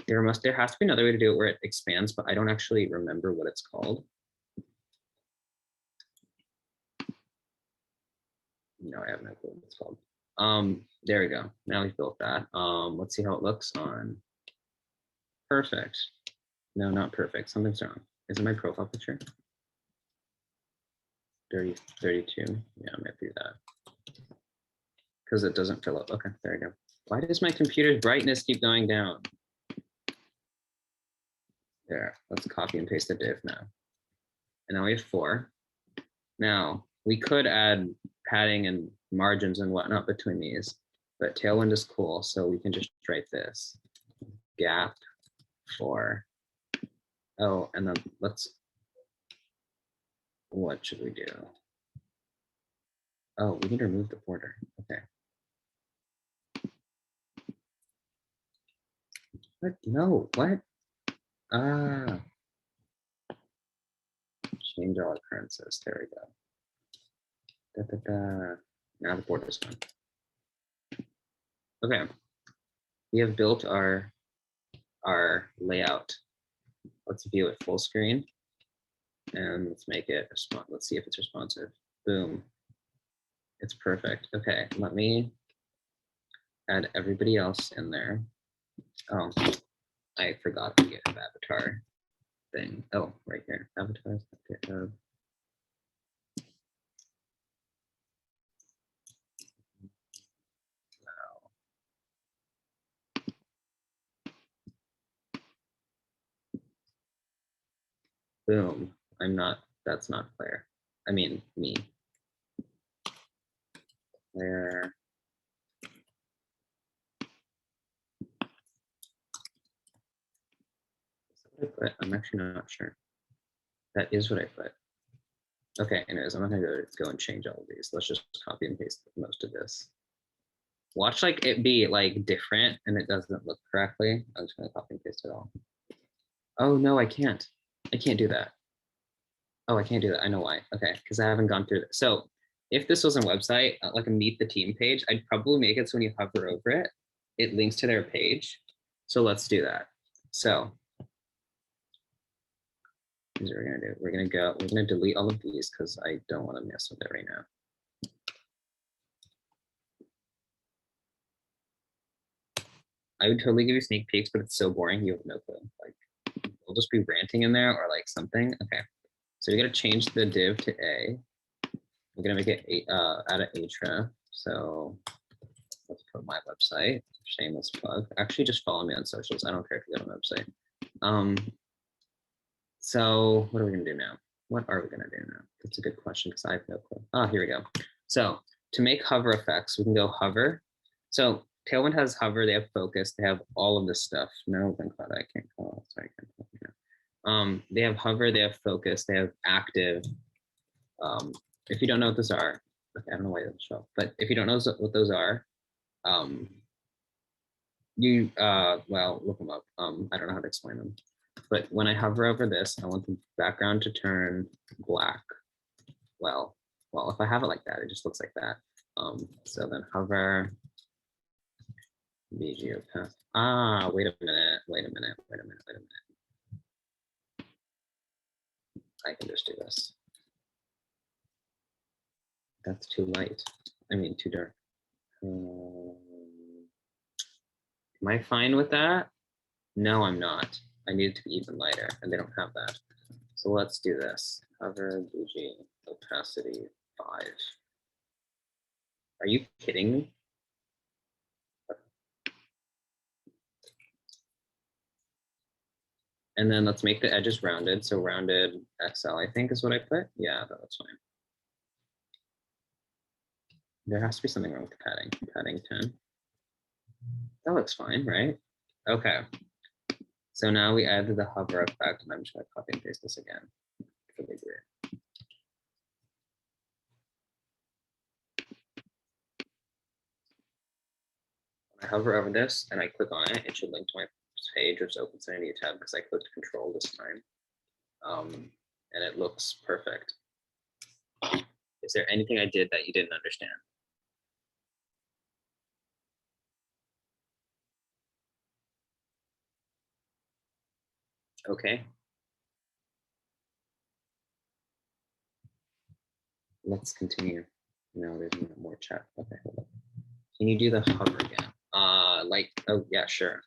There has to be another way to do it where it expands, but I don't actually remember what it's called. No, I have no clue what it's called. There we go. Now we've built that. Let's see how it looks on. Perfect. No, not perfect. Something's wrong. Is it my profile picture? 30, 32. Yeah, I might do that. Because it doesn't fill up. Okay, there we go. Why does my computer's brightness keep going down? There, let's copy and paste the div now. And now we have 4. Now, we could add padding and margins and whatnot between these, but Tailwind is cool, so we can just write this. Gap 4. Oh, and then what should we do? Oh, we need to remove the border. Okay. What? No, what? Ah. Change all occurrences. There we go. Da, da, da. Now the border is done. Okay, we have built our layout. Let's view it full screen, and let's make it respond. Let's see if it's responsive. Boom, it's perfect. Okay, let me add everybody else in there. Oh, I forgot to get an avatar thing. Oh, right here, avatars. GitHub. Boom. I'm not, that's not Claire. I mean, me. Claire. Is that what I put? I'm actually not sure. That is what I put. Okay, anyways, I'm not gonna go and change all of these. Let's just copy and paste most of this. Watch like it be like different and it doesn't look correctly. I'm just gonna copy and paste it all. Oh no, I can't. I can't do that. Oh, I can't do that. I know why. Okay, because I haven't gone through this. So if this was a website, like a meet the team page, I'd probably make it so when you hover over it, it links to their page. So let's do that. So here's what we're gonna do. We're gonna delete all of these because I don't want to mess with it right now. I would totally give you sneak peeks, but it's so boring. You have no clue. Like we'll just be ranting in there or like something. Okay. So we gotta change the div to A. We're gonna make it add an href. So let's put my website. Shameless plug. Actually, just follow me on socials. I don't care if you have a website. So what are we gonna do now? What are we gonna do now? That's a good question because I have no clue. Oh, here we go. So to make hover effects, we can go hover. So Tailwind has hover, they have focus, they have all of this stuff. No, thank God I can't call. Sorry, I can't call. They have hover, they have focus, they have active. If you don't know what those are, okay, I don't know why it doesn't show up, but if you don't know what those are, well, look them up. I don't know how to explain them. But when I hover over this, I want the background to turn black. Well, if I have it like that, it just looks like that. So then hover, BG opaque. Ah, wait a minute. I can just do this. That's too light. I mean, too dark. Am I fine with that? No, I'm not. I need it to be even lighter, and they don't have that. So let's do this. Hover, BG, opacity 5. Are you kidding me? And then let's make the edges rounded. So rounded XL, I think is what I put. Yeah, that looks fine. There has to be something wrong with the padding. Padding 10. That looks fine, right? Okay. So now we added the hover effect, and I'm just gonna copy and paste this again. For the grid. When I hover over this and I click on it, it should link to my page or just opens in a new tab because I clicked control this time. And it looks perfect. Is there anything I did that you didn't understand? Okay. Let's continue. No, there's no more chat. Okay, hold on. Can you do the hover again? Oh yeah, sure.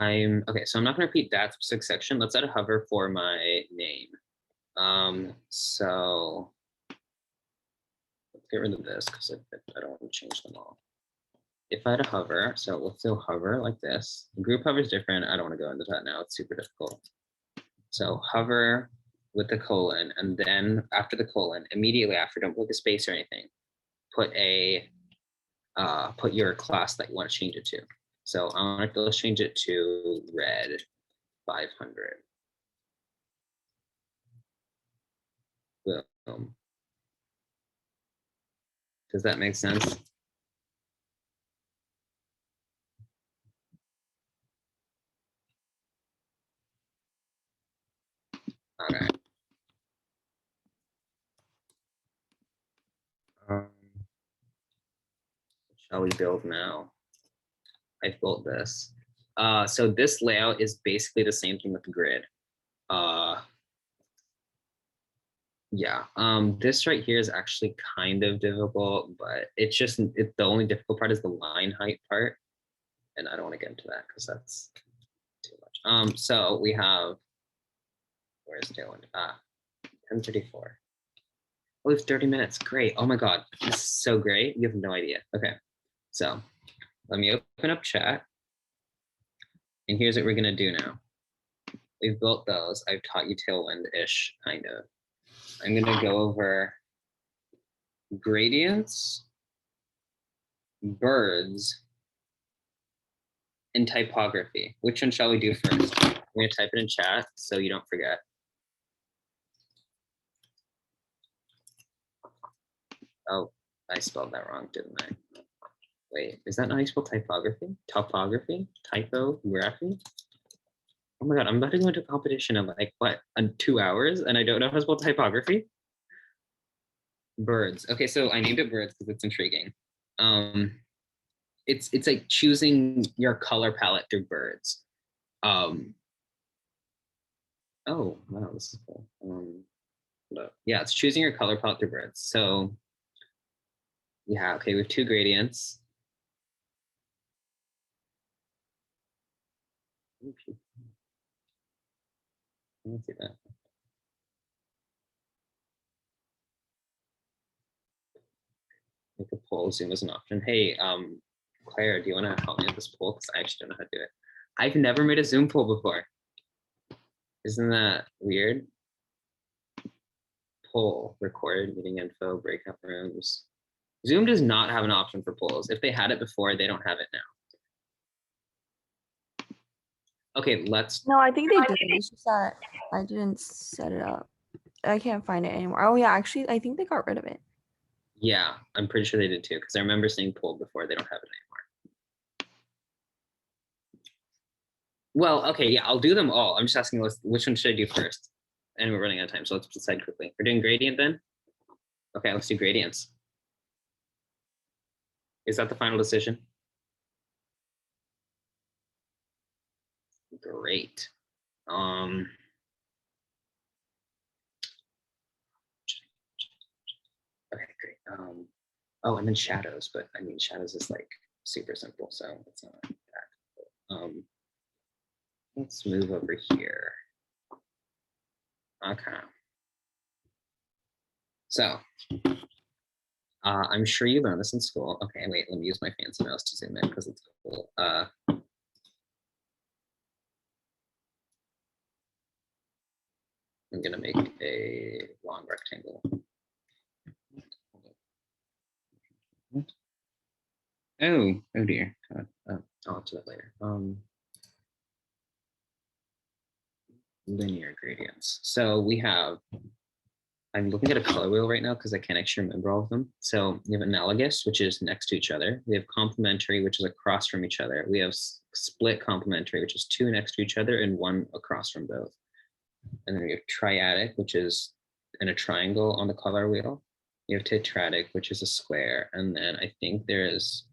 Okay, so I'm not gonna repeat that specific section. Let's add a hover for my name. So let's get rid of this because I don't want to change them all. If I had a hover, so let's do hover like this. Group hover is different. I don't want to go into that now. It's super difficult. So hover with the colon, and then after the colon, immediately after, don't put a space or anything. Put your class that you want to change it to. So let's change it to red 500. Boom. Does that make sense? Okay. Shall we build now? I've built this. So this layout is basically the same thing with the grid. Yeah, this right here is actually kind of difficult, but it's just, the only difficult part is the line height part. And I don't want to get into that because that's too much. So we have, where's Dylan? 10:34. We have 30 minutes. Great. Oh my God, this is so great. You have no idea. Okay, so let me open up chat. And here's what we're gonna do now. We've built those. I've taught you Tailwind-ish, kind of. I'm gonna go over gradients, birds, and typography. Which one shall we do first? I'm gonna type it in chat so you don't forget. Oh, I spelled that wrong, didn't I? Wait, is that not how you spell typography? Topography? Typography? Oh my God, I'm about to go into a competition of like, what, 2 hours and I don't know how to spell typography? Birds. Okay, so I named it birds because it's intriguing. It's like choosing your color palette through birds. Oh, wow, this is cool. Yeah, it's choosing your color palette through birds. So yeah, okay, we have 2 gradients. Let's see that. Make a poll, Zoom is an option. Hey, Claire, do you want to help me with this poll? Because I actually don't know how to do it. I've never made a Zoom poll before. Isn't that weird? Poll, recorded, meeting info, breakout rooms. Zoom does not have an option for polls. If they had it before, they don't have it now. Okay, let's. No, I think they did. It's just that I didn't set it up. I can't find it anymore. Oh yeah, actually, I think they got rid of it. Yeah, I'm pretty sure they did too, because I remember seeing poll before. They don't have it anymore. Well, okay, yeah, I'll do them all. I'm just asking which one should I do first? And we're running out of time, so let's decide quickly. We're doing gradient then? Okay, let's do gradients. Is that the final decision? Great. Okay, great. Oh, and then shadows, but I mean, shadows is like super simple, so it's not that. Let's move over here. Okay. So, I'm sure you learned this in school. Okay, wait, let me use my fancy mouse to zoom in because it's cool. I'm gonna make a long rectangle. Oh dear. God. I'll do that later. Linear gradients. So we have, I'm looking at a color wheel right now because I can't actually remember all of them. So we have analogous, which is next to each other. We have complementary, which is across from each other. We have split complementary, which is 2 next to each other and 1 across from both. And then we have triadic, which is in a triangle on the color wheel. You have tetradic, which is a square. And then I think there is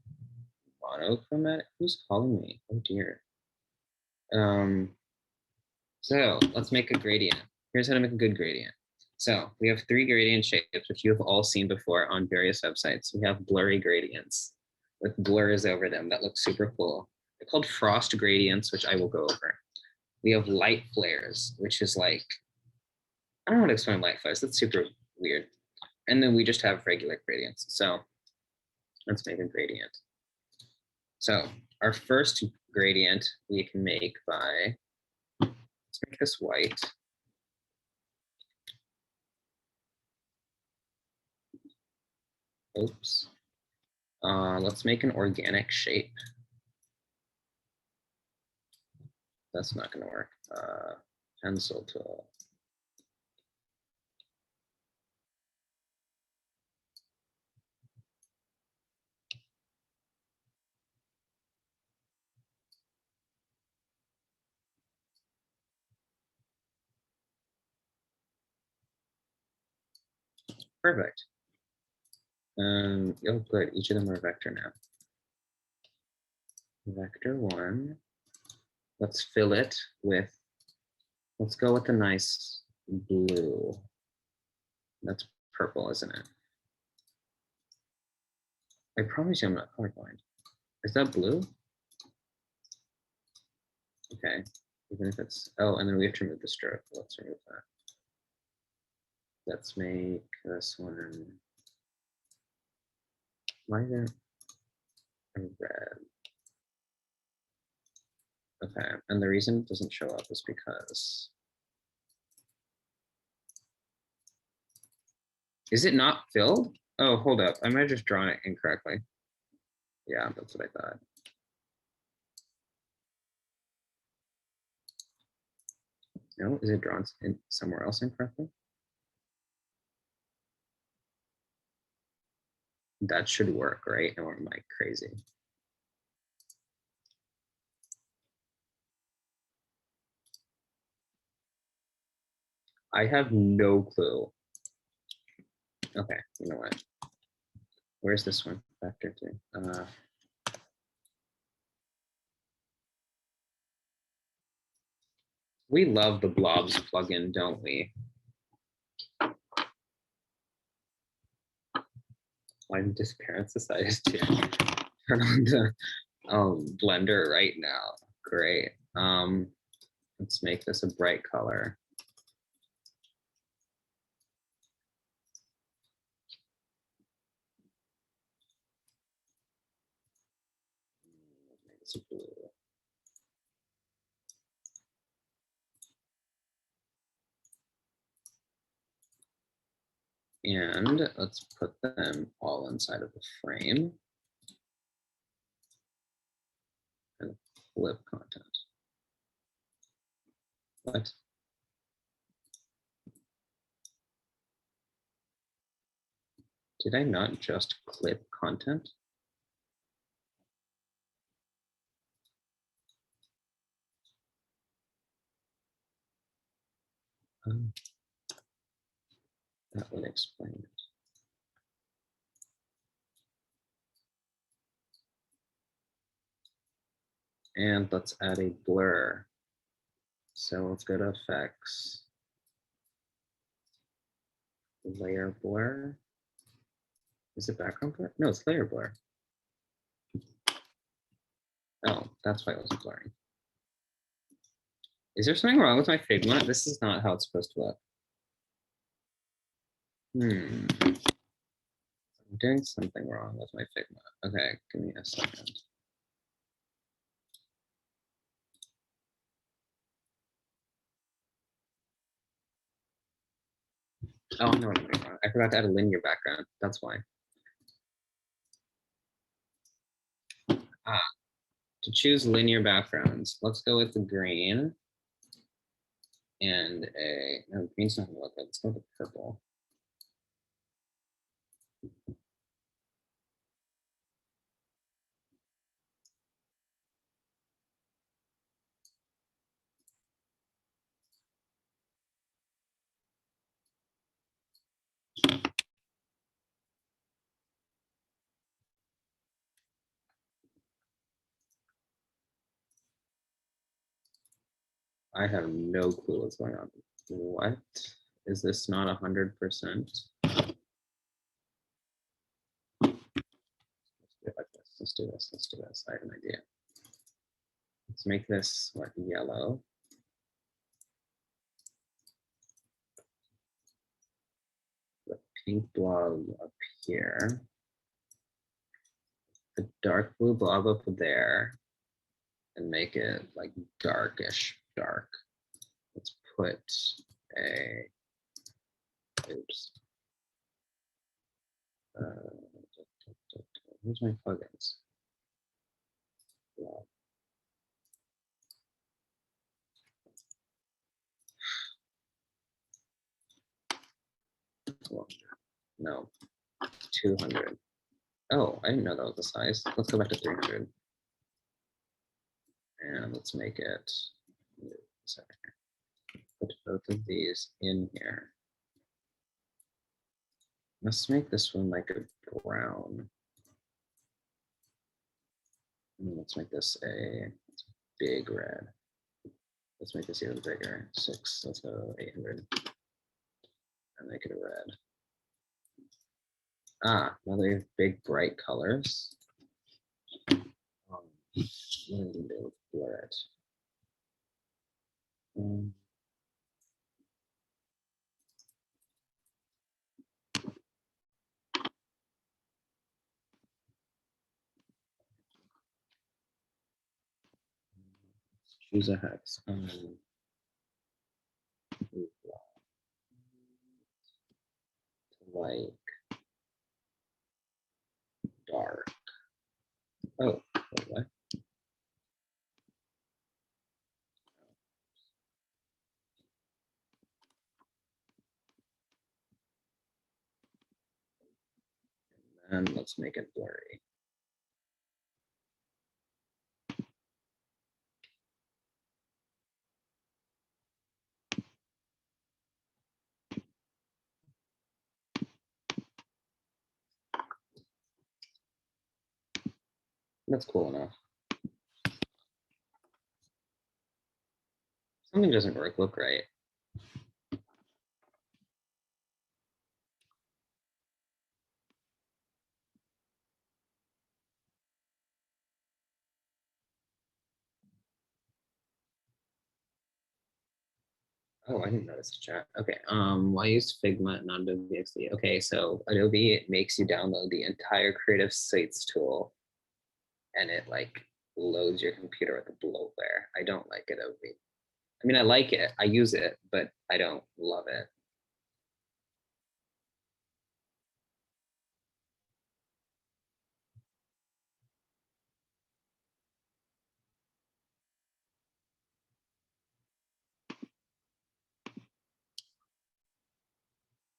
monochromatic. Who's calling me? Oh dear. So let's make a gradient. Here's how to make a good gradient. So we have 3 gradient shapes, which you have all seen before on various websites. We have blurry gradients with blurs over them that look super cool. They're called frost gradients, which I will go over. We have light flares, which is like, I don't know how to explain light flares. That's super weird. And then we just have regular gradients. So let's make a gradient. So our first gradient we can make by, let's make this white. Oops. Let's make an organic shape. That's not gonna work. Pencil tool. Perfect. Oh, good. Each of them are a vector now. vector 1. Let's fill it with, let's go with a nice blue. That's purple, isn't it? I promise you I'm not colorblind. Is that blue? Okay, even if it's, oh, and then we have to remove the stroke. Let's remove that. Let's make this one, why is there a red? Okay, and the reason it doesn't show up is because, is it not filled? Oh, hold up, I might have just drawn it incorrectly. Yeah, that's what I thought. No, is it drawn in somewhere else incorrectly? That should work, right? Or am I crazy? I have no clue. Okay, you know what? Where's this one? Vector 2. We love the blobs plugin, don't we? I'm disappearance decided to turn on the Blender right now. Great. Let's make this a bright color. Make this a blue. And let's put them all inside of the frame and flip content. What? Did I not just clip content? That would explain it. And let's add a blur. So let's go to effects, layer blur. Is it background blur? No, it's layer blur. Oh, that's why it wasn't blurring. Is there something wrong with my Figma? This is not how it's supposed to look. I'm doing something wrong with my Figma. Okay, give me a second. Oh, I know what I'm doing wrong. I forgot to add a linear background. That's why. To choose linear backgrounds, let's go with the green and a, no, green's not gonna look good. Let's go with the purple. I have no clue what's going on. What? Is this not 100%? Let's do it like this. Let's do this. Let's do this. I have an idea. Let's make this what, yellow. The pink blob up here. The dark blue blob up there. And make it like darkish dark. Let's put a, oops. Where's my plugins? Yeah. Well, no, 200. Oh, I didn't know that was the size. Let's go back to 300. And let's make it, sorry, put both of these in here. Let's make this one like a brown. Let's make this a big red. Let's make this even bigger. 6, let's go 800. And make it a red. Ah, now that we have big bright colors. What do we do? Blur it. Choose a hex. Like dark. Oh, wait, what? And let's make it blurry. That's cool enough. Something doesn't look right. Oh, I didn't notice the chat. Okay, why use Figma and not Adobe XD? Okay, so Adobe makes you download the entire Creative Sites tool, and it like loads your computer with a bloatware. I don't like Adobe. I mean, I like it, I use it, but I don't love it.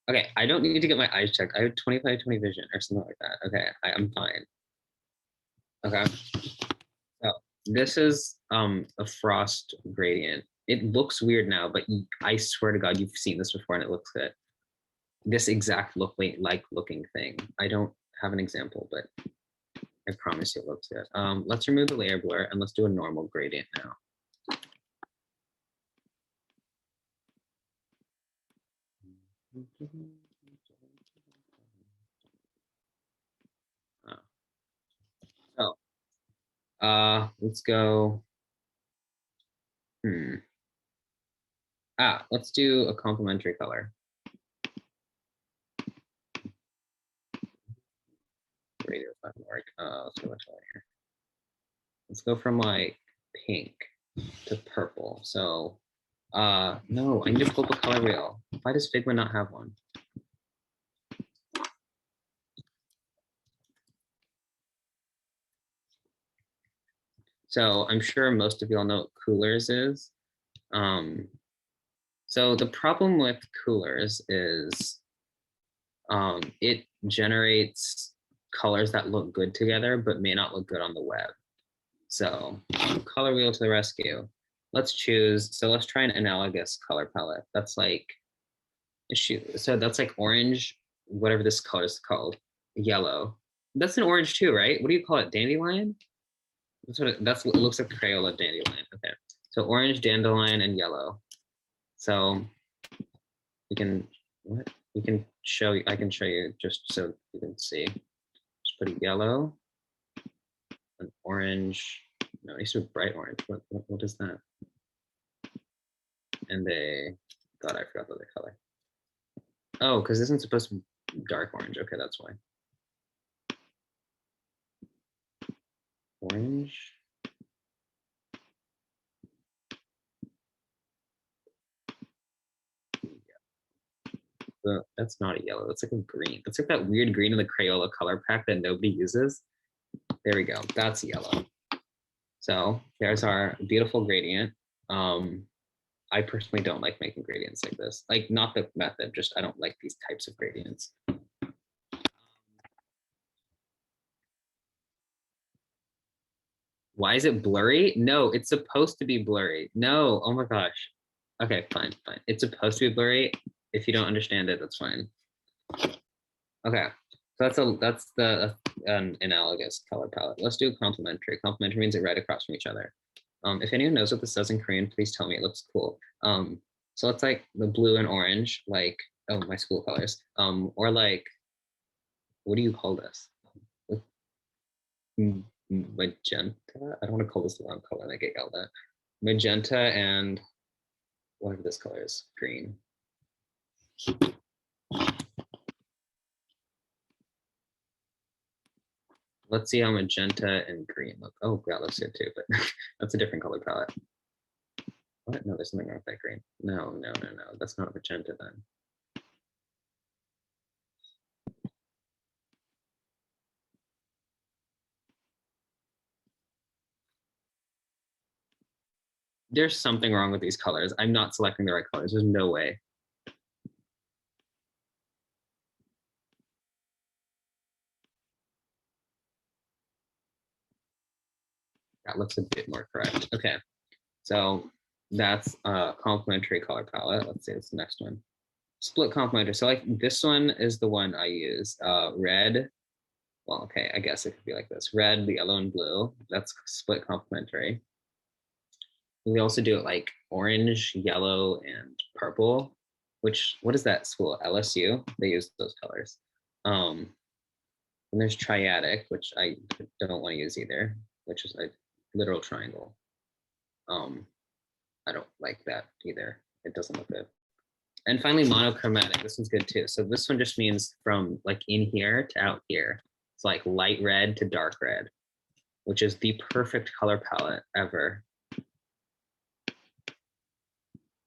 Okay, I don't need to get my eyes checked. I have 25/20 vision or something like that. Okay, I'm fine. Okay. So this is a frost gradient. It looks weird now, but I swear to God, you've seen this before and it looks good. This exact looking thing. I don't have an example, but I promise you it looks good. Let's remove the layer blur and let's do a normal gradient now. So, let's go. Let's do a complementary color. Let's go from like pink to purple. So, no, I need to pull up a color wheel. Why does Figma not have one? So I'm sure most of y'all know what coolers is. So the problem with coolers is it generates colors that look good together, but may not look good on the web. So color wheel to the rescue. Let's choose, so let's try an analogous color palette. That's like, so that's like orange, whatever this color is called, yellow. That's an orange too, right? What do you call it, dandelion? That's what it looks like, Crayola dandelion. Okay, so orange, dandelion, and yellow. So we can show you. I can show you just so you can see. Just put a yellow, an orange. No, I used to have bright orange. What is that? And God, I forgot the other color. Oh, because this isn't supposed to be dark orange. Okay, that's why. Orange. That's not a yellow. That's like a green. That's like that weird green in the Crayola color pack that nobody uses. There we go. That's yellow. So there's our beautiful gradient. I personally don't like making gradients like this. Like, not the method, just I don't like these types of gradients. Why is it blurry? No, it's supposed to be blurry. No, oh my gosh. Okay, fine. It's supposed to be blurry. If you don't understand it, that's fine. Okay, that's the analogous color palette. Let's do complementary. Complementary means it right across from each other. If anyone knows what this does in Korean, please tell me. It looks cool. So it's like the blue and orange, like, oh, my school colors. Or like, what do you call this? Magenta. I don't want to call this the wrong color and I get yelled at. Magenta and whatever this color is, green. Let's see how magenta and green look. Oh, that looks good too, but that's a different color palette. What? No, there's something wrong with that green. No. That's not magenta then. There's something wrong with these colors. I'm not selecting the right colors. There's no way. That looks a bit more correct. Okay, so that's a complementary color palette. Let's see, what's the next one? Split complementary. So like this one is the one I use. Red. Well, okay, I guess it could be like this. Red, the yellow, and blue. That's split complementary. We also do it like orange, yellow, and purple, which, what is that school? LSU? They use those colors. And there's triadic, which I don't want to use either, which is a literal triangle. I don't like that either. It doesn't look good. And finally, monochromatic. This one's good too. So this one just means from like in here to out here. It's like light red to dark red, which is the perfect color palette ever.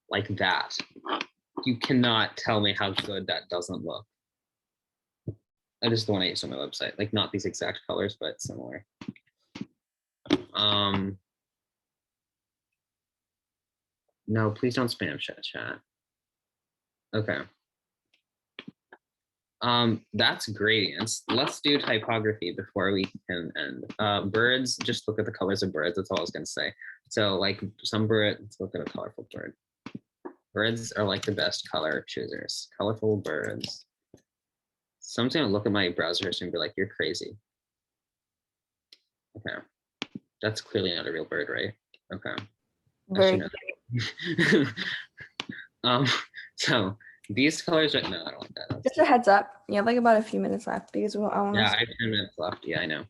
Like that. You cannot tell me how good that doesn't look. That is the one I use on my website. Like not these exact colors, but similar. No, please don't spam chat. Okay. That's gradients. Let's do typography before we can end. Birds, just look at the colors of birds. That's all I was gonna say. So like some bird, let's look at a colorful bird. Birds are like the best color choosers. Colorful birds. Someone's gonna look at my browser history and be like, you're crazy. Okay. That's clearly not a real bird, right? Okay. Very So these colors right now, I don't like that. Just a heads up. You have like about a few minutes left because I want I have 10 minutes left. Yeah, I know.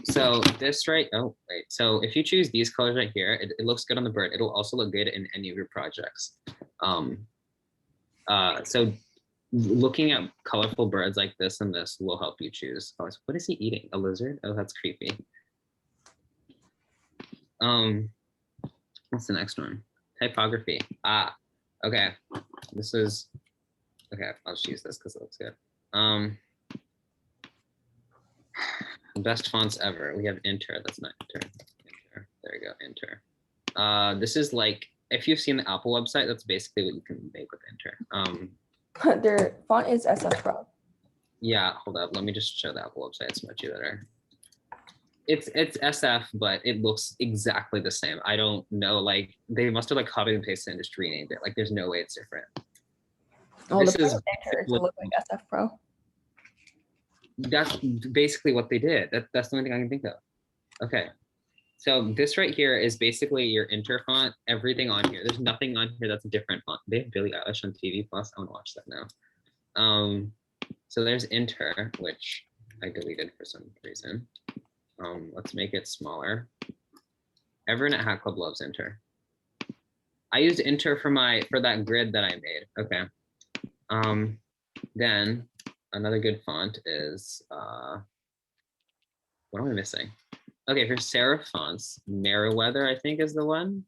So this right, oh wait, so if you choose these colors right here, it looks good on the bird. It'll also look good in any of your projects. So looking at colorful birds like this and this will help you choose colors. What is he eating? A lizard? Oh, that's creepy. What's the next one? Typography. Okay. This is, okay, I'll just use this because it looks good. Best fonts ever. We have Inter. That's not Inter. Inter. There we go. Inter. This is like, if you've seen the Apple website, that's basically what you can make with Inter. Their font is SF Pro. Yeah, hold up. Let me just show the Apple website. It's much better. It's SF, but it looks exactly the same. I don't know, like they must have like copied and pasted and just renamed it. Like there's no way it's different. Oh, this the is Inter to look like SF Pro. That's basically what they did. That's the only thing I can think of. Okay. So this right here is basically your Inter font, everything on here. There's nothing on here that's a different font. They have Billie Eilish on TV Plus. I want to watch that now. So there's Inter, which I deleted for some reason. Let's make it smaller. Everyone at Hack Club loves Inter. I used Inter for that grid that I made. Okay. Then another good font is what am I missing? Okay, for serif fonts, Meriwether, I think is the one.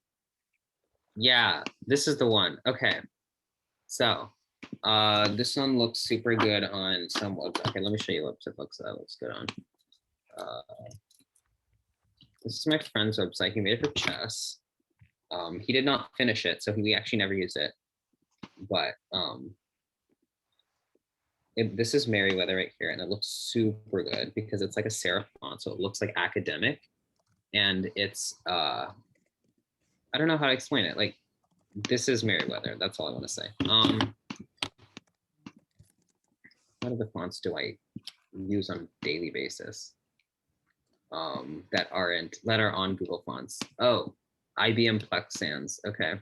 Yeah, this is the one. Okay. So this one looks super good on some websites. Okay, let me show you what it looks good on. This is my friend's website. He made it for chess. He did not finish it, so we actually never used it. But this is Meriwether right here, and it looks super good because it's like a serif font, so it looks like academic, and it's I don't know how to explain it. Like this is Meriwether. That's all I want to say. what other fonts do I use on a daily basis? That are on Google Fonts. Oh, IBM Plex Sans. Okay.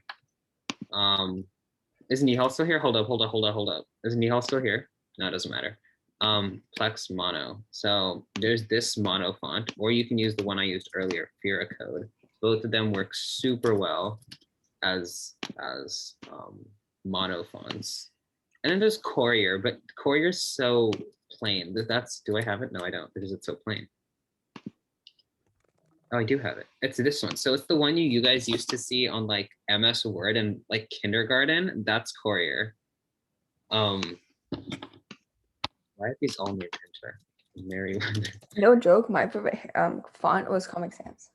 Is Nihal still here? Hold up. Is Nihal still here? No, it doesn't matter. Plex Mono. So there's this Mono font, or you can use the one I used earlier, Fira Code. Both of them work super well as mono fonts. And then there's Courier, but Courier's so plain. Do I have it? No, I don't, because it's so plain. Oh, I do have it. It's this one. So it's the one you guys used to see on like MS Word and like kindergarten. That's Courier. Why are these all near printer? Mary. No joke, my favorite font was Comic Sans.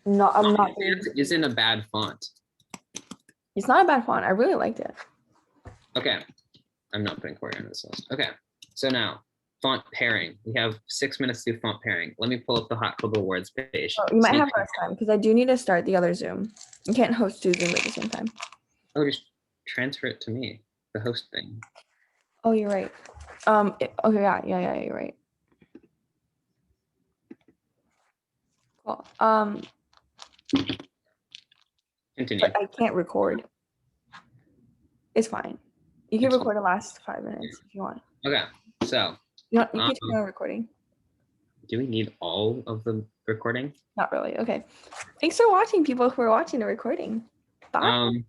No, I'm not. Sans isn't a bad font. It's not a bad font. I really liked it. Okay. I'm not putting Courier on this list. Okay. So now, font pairing. We have 6 minutes to do font pairing. Let me pull up the Hot Club Awards page. Oh, you might have less time because I do need to start the other Zoom. You can't host two Zooms at the same time. Oh, just transfer it to me, the host thing. Oh, you're right. Okay, yeah, you're right. Cool. Continue. But I can't record. It's fine. You can record the last 5 minutes if you want. Okay, so. You can turn on recording. Do we need all of the recording? Not really. Okay. Thanks for watching, people who are watching the recording. Bye.